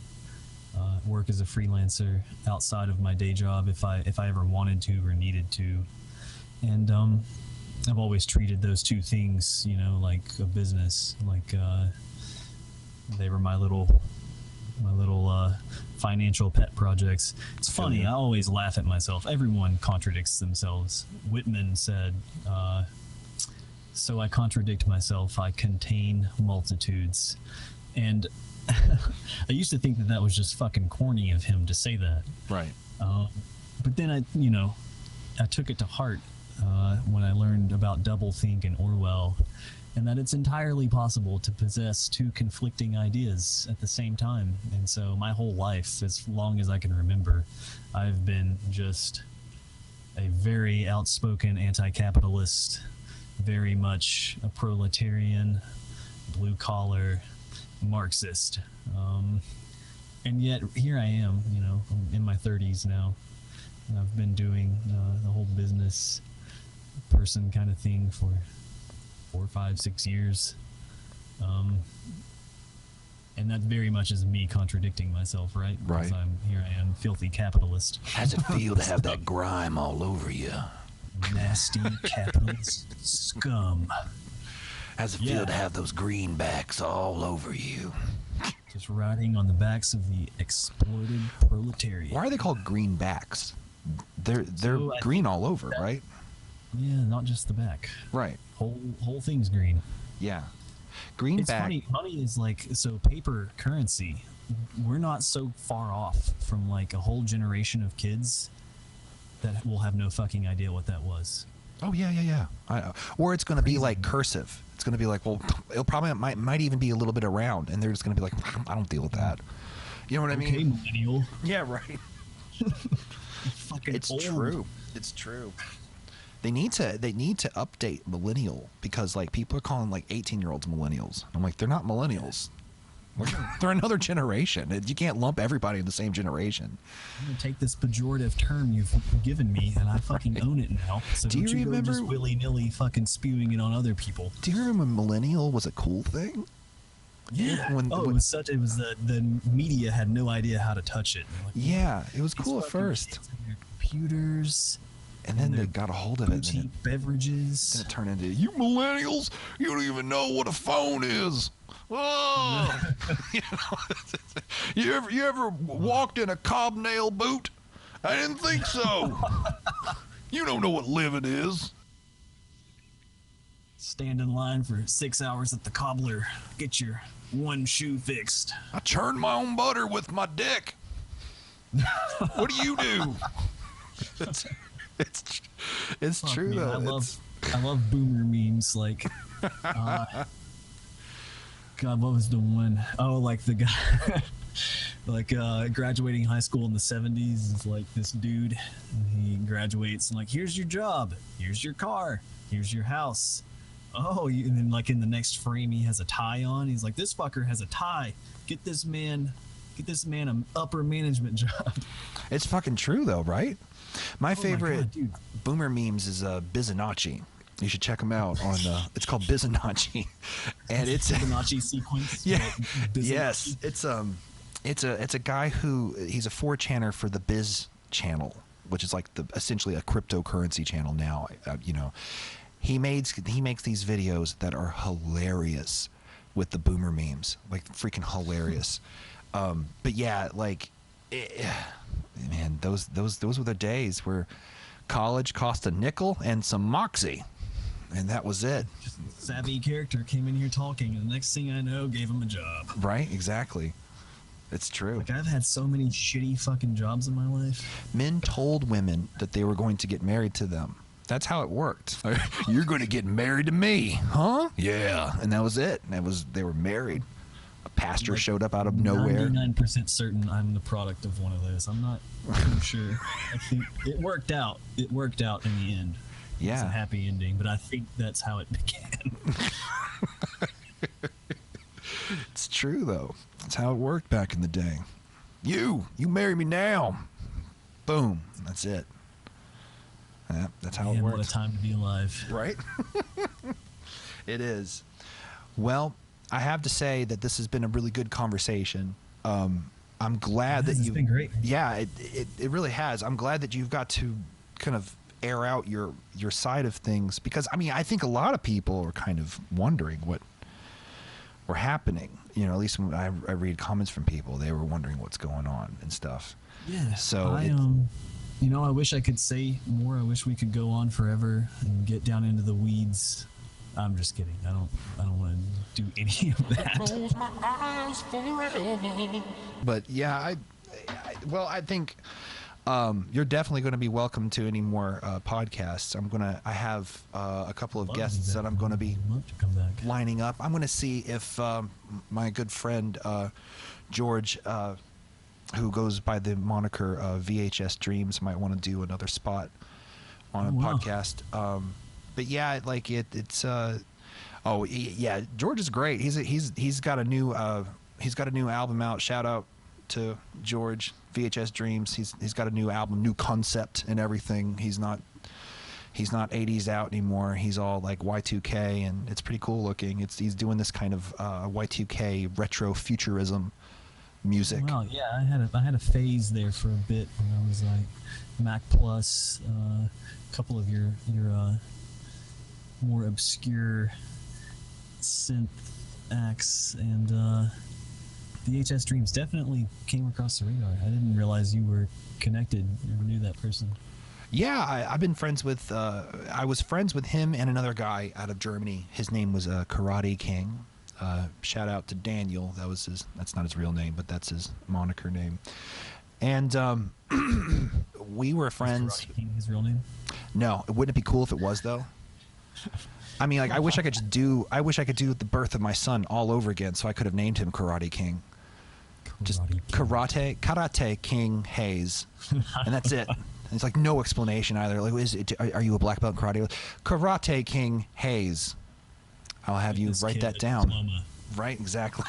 work as a freelancer outside of my day job if I ever wanted to or needed to. And I've always treated those two things, like a business. Like they were my little financial pet projects. It's funny, I always laugh at myself. Everyone contradicts themselves. Whitman said, so I contradict myself, I contain multitudes. And I used to think that was just fucking corny of him to say that. Right. But then I took it to heart when I learned about doublethink and Orwell, and that it's entirely possible to possess 2 conflicting ideas at the same time. And so my whole life, as long as I can remember, I've been just a very outspoken anti-capitalist, very much a proletarian, blue-collar Marxist. And yet here I am, I'm in my 30s now, and I've been doing the whole business person kind of thing for 4, 5, 6 years. And that very much is me contradicting myself, right? Right. Because here I am, filthy capitalist. How's it feel to have that grime all over you? Nasty capitalist scum. How's it feel to have those greenbacks all over you? Just riding on the backs of the exploited proletariat. Why are they called greenbacks? They're green all over, right? Yeah, not just the back. Right. Whole thing's green. Yeah. Greenback. It's funny. Money is like, so paper currency. We're not so far off from like a whole generation of kids that will have no fucking idea what that was. Oh yeah. Or it's going to be like cursive. It's going to be like, well, it'll probably might even be a little bit around, and they're just going to be like, I don't deal with that. You know what I mean? Okay, millennial. Yeah, right. Fucking It's old. true. It's true. They need to update millennial, because like people are calling like 18-year-olds millennials. I'm like, they're not millennials. They're another generation. You can't lump everybody in the same generation. I'm gonna take this pejorative term you've given me, and I fucking own it now. So Do don't you you remember- go just willy-nilly fucking spewing it on other people. Do you remember when millennial was a cool thing? Yeah. When- it was the media had no idea how to touch it. Like, Yeah, it was these cool at fucking first. kids and their computers. And then their they got a hold of it. And then boutique beverages. it turned into, you millennials, you don't even know what a phone is. Oh. You ever walked in a cobnail boot? I didn't think so. You don't know what living is. Stand in line for 6 hours at the cobbler. Get your one shoe fixed. I churn my own butter with my dick. What do you do? It's Fuck, true man, though. I love boomer memes. Like, God, what was the one? Oh, like the guy, like graduating high school in the 70s is like this dude. And he graduates and like, here's your job, here's your car, here's your house. Oh, and then like in the next frame, he has a tie on. He's like, this fucker has a tie. Get this man an upper management job. It's fucking true though, right? My favorite God, dude. boomer memes is Bizonacci. You should check them out on. It's called Bizonacci, and it's Fibonacci sequence. yeah, like, Bizonacci. yes, it's It's a guy he's a 4channer for the Biz channel, which is like essentially a cryptocurrency channel now. You know, he makes these videos that are hilarious with the boomer memes, like freaking hilarious. But yeah, like, man, those were the days where college cost a nickel and some moxie, and that was it. Just a savvy character came in here talking, and the next thing I know, gave him a job. Right? Exactly. It's true. Like, I've had so many shitty fucking jobs in my life. Men told women that they were going to get married to them. That's how it worked. You're going to get married to me, huh? Yeah. And that was it. They were married. A pastor Like, showed up out of nowhere. 99% certain I'm the product of one of those. I'm not too sure. I think it worked out. It worked out in the end. Yeah. It's a happy ending, but I think that's how it began. It's true, though. That's how it worked back in the day. You marry me now. Boom. That's it. Yeah, that's how it works. What a time to be alive. Right? It is. Well, I have to say that this has been a really good conversation. I'm glad that It's been great. Yeah, it really has. I'm glad that you've got to kind of air out your side of things, because I mean, I think a lot of people are kind of wondering what were happening. You know, at least when I read comments from people, they were wondering what's going on and stuff. Yeah. So you know, I wish I could say more. I wish we could go on forever and get down into the weeds. I'm just kidding. I don't want to do any of that. But yeah, I think you're definitely going to be welcome to any more podcasts. I have a couple of guests that I'm going to be lining up. I'm going to see if my good friend George, who goes by the moniker VHS Dreams, might want to do another spot on a podcast. But yeah, like it's yeah, George is great. He's got a new album out. Shout out to George, VHS Dreams. He's got a new album, new concept and everything. He's not 80s out anymore. He's all like Y2K, and it's pretty cool looking. He's doing this kind of Y2K retro futurism music. Well, yeah, I had a phase there for a bit when I was like Mac Plus, a couple of your more obscure synth acts, and VHS Dreams definitely came across the radar. I didn't realize you were connected or knew that person. Yeah, I've been friends with. I was friends with him and another guy out of Germany. His name was Karate King. Shout out to Daniel. That's not his real name, but that's his moniker name. And we were friends. Is Karate King his real name? No, wouldn't it be cool if it was though? I mean, like, I wish I could do the birth of my son all over again, so I could have named him Karate King. Just Karate King Hayes, and that's it. It's like no explanation either. Like, are you a black belt in karate? Karate King Hayes. I'll have you write that down. Diploma. Right, exactly.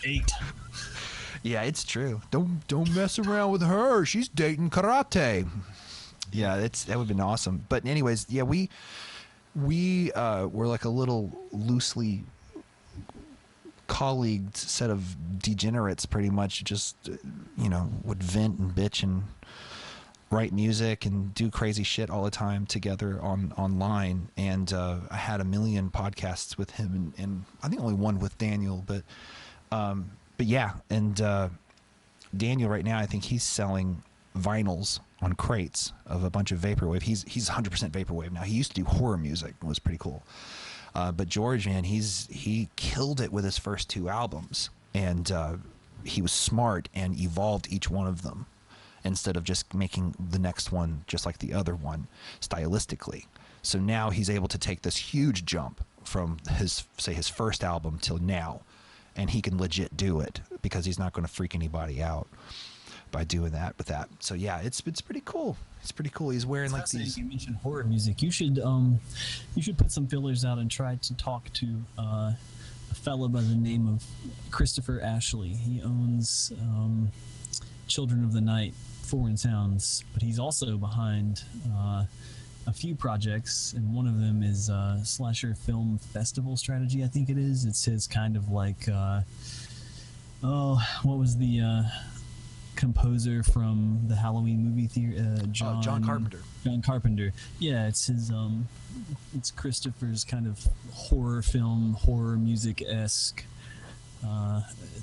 8. Yeah, it's true. Don't mess around with her. She's dating karate. Yeah, that would have been awesome. But anyways, yeah, we were like a little loosely colleagued set of degenerates, pretty much. Just would vent and bitch and write music and do crazy shit all the time together online. And I had a million podcasts with him, and I think only one with Daniel. But yeah, and Daniel right now, I think he's selling vinyls on crates of a bunch of vaporwave. He's 100% vaporwave now. He used to do horror music. It was pretty cool. But George, man, he killed it with his first 2 albums, and he was smart and evolved each one of them instead of just making the next one just like the other one stylistically. So now he's able to take this huge jump from his first album till now, and he can legit do it because he's not going to freak anybody out by doing that with that. So yeah, it's pretty cool. It's pretty cool. He's wearing like these. You mentioned horror music. You should put some fillers out and try to talk to a fellow by the name of Christopher Ashley. He owns Children of the Night, Foreign Sounds, but he's also behind a few projects, and one of them is Slasher Film Festival Strategy, I think it is. It's his kind of like Oh, what was the composer from the Halloween movie theater? John Carpenter. John Carpenter. Yeah, it's his. It's Christopher's kind of horror film, horror music esque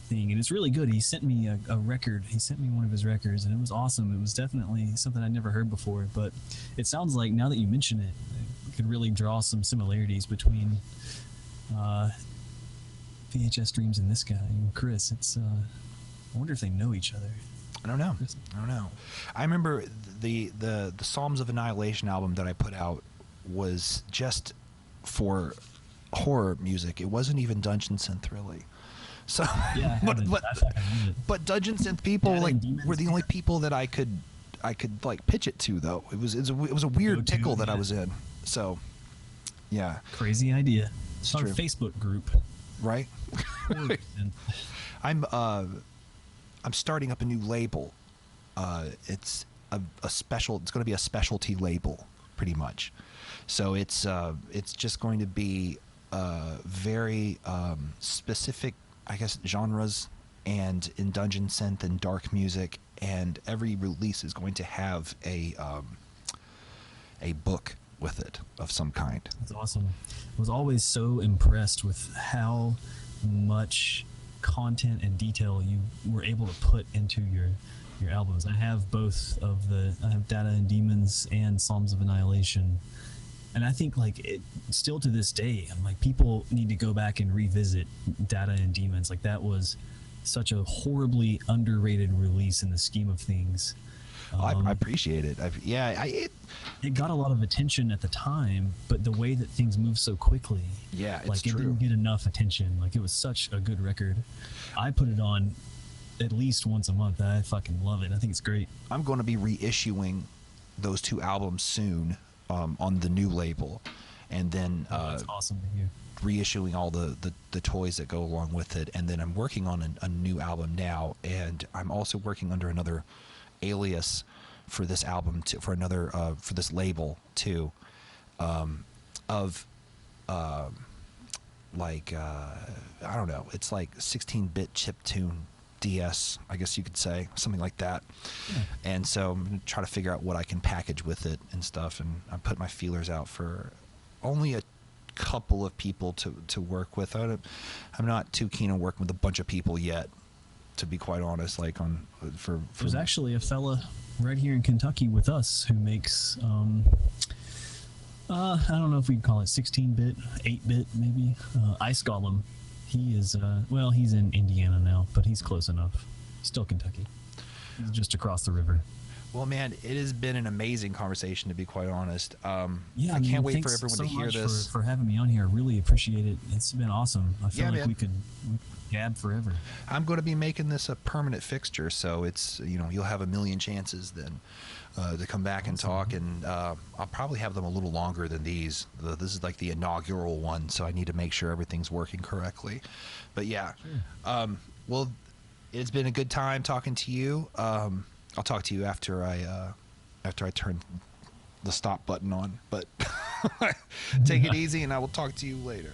thing, and it's really good. He sent me a record. He sent me one of his records, and it was awesome. It was definitely something I'd never heard before. But it sounds like now that you mention it, I could really draw some similarities between VHS Dreams and this guy and Chris. It's I wonder if they know each other. I don't know. I remember the Psalms of Annihilation album that I put out was just for horror music. It wasn't even Dungeon Synth really. So, Yeah, but Dungeon Synth people Yeah, like Demons, were the only people that I could like pitch it to though. It was a weird Go to, pickle that I yeah. was in. So, yeah, crazy idea. It's Start true. a Facebook group. right. I'm starting up a new label. It's a special. It's going to be a specialty label, pretty much. So it's just going to be very specific, I guess, genres, and in Dungeon Synth and dark music. And every release is going to have a book with it of some kind. That's awesome. I was always so impressed with how much content and detail you were able to put into your albums. I have both of I have Data and Demons and Psalms of Annihilation. And I think like it still to this day, I'm like, people need to go back and revisit Data and Demons. Like that was such a horribly underrated release in the scheme of things. I appreciate it. It got a lot of attention at the time, but the way that things move so quickly, Yeah, it's like it true. didn't get enough attention. Like it was such a good record. I put it on at least once a month. I fucking love it. I think it's great. I'm going to be reissuing those two albums soon on the new label, and then That's awesome to hear. reissuing all the toys that go along with it. And then I'm working on a new album now, and I'm also working under another alias for this album for this label too, I don't know, it's like 16-bit chiptune DS, I guess you could say, something like that. Yeah. And so I'm gonna try to figure out what I can package with it and stuff, and I put my feelers out for only a couple of people to work with. I'm not too keen on working with a bunch of people yet, to be quite honest. Like for There's actually a fella right here in Kentucky with us who makes I don't know if we'd call it 16-bit, 8-bit maybe. Ice Golem. He is he's in Indiana now, but he's close enough. Still Kentucky. He's just across the river. Well, man, it has been an amazing conversation, to be quite honest. Yeah, I can't wait for thanks everyone so to hear much this. for having me on here. I really appreciate it. It's been awesome. I feel Yeah, like man. we could gab forever. I'm going to be making this a permanent fixture, so it's you'll have a million chances then to come back and talk, and I'll probably have them a little longer than these. This is like the inaugural one, so I need to make sure everything's working correctly. But yeah, Sure. well, it's been a good time talking to you. I'll talk to you after I turn the stop button on. But take it easy, and I will talk to you later.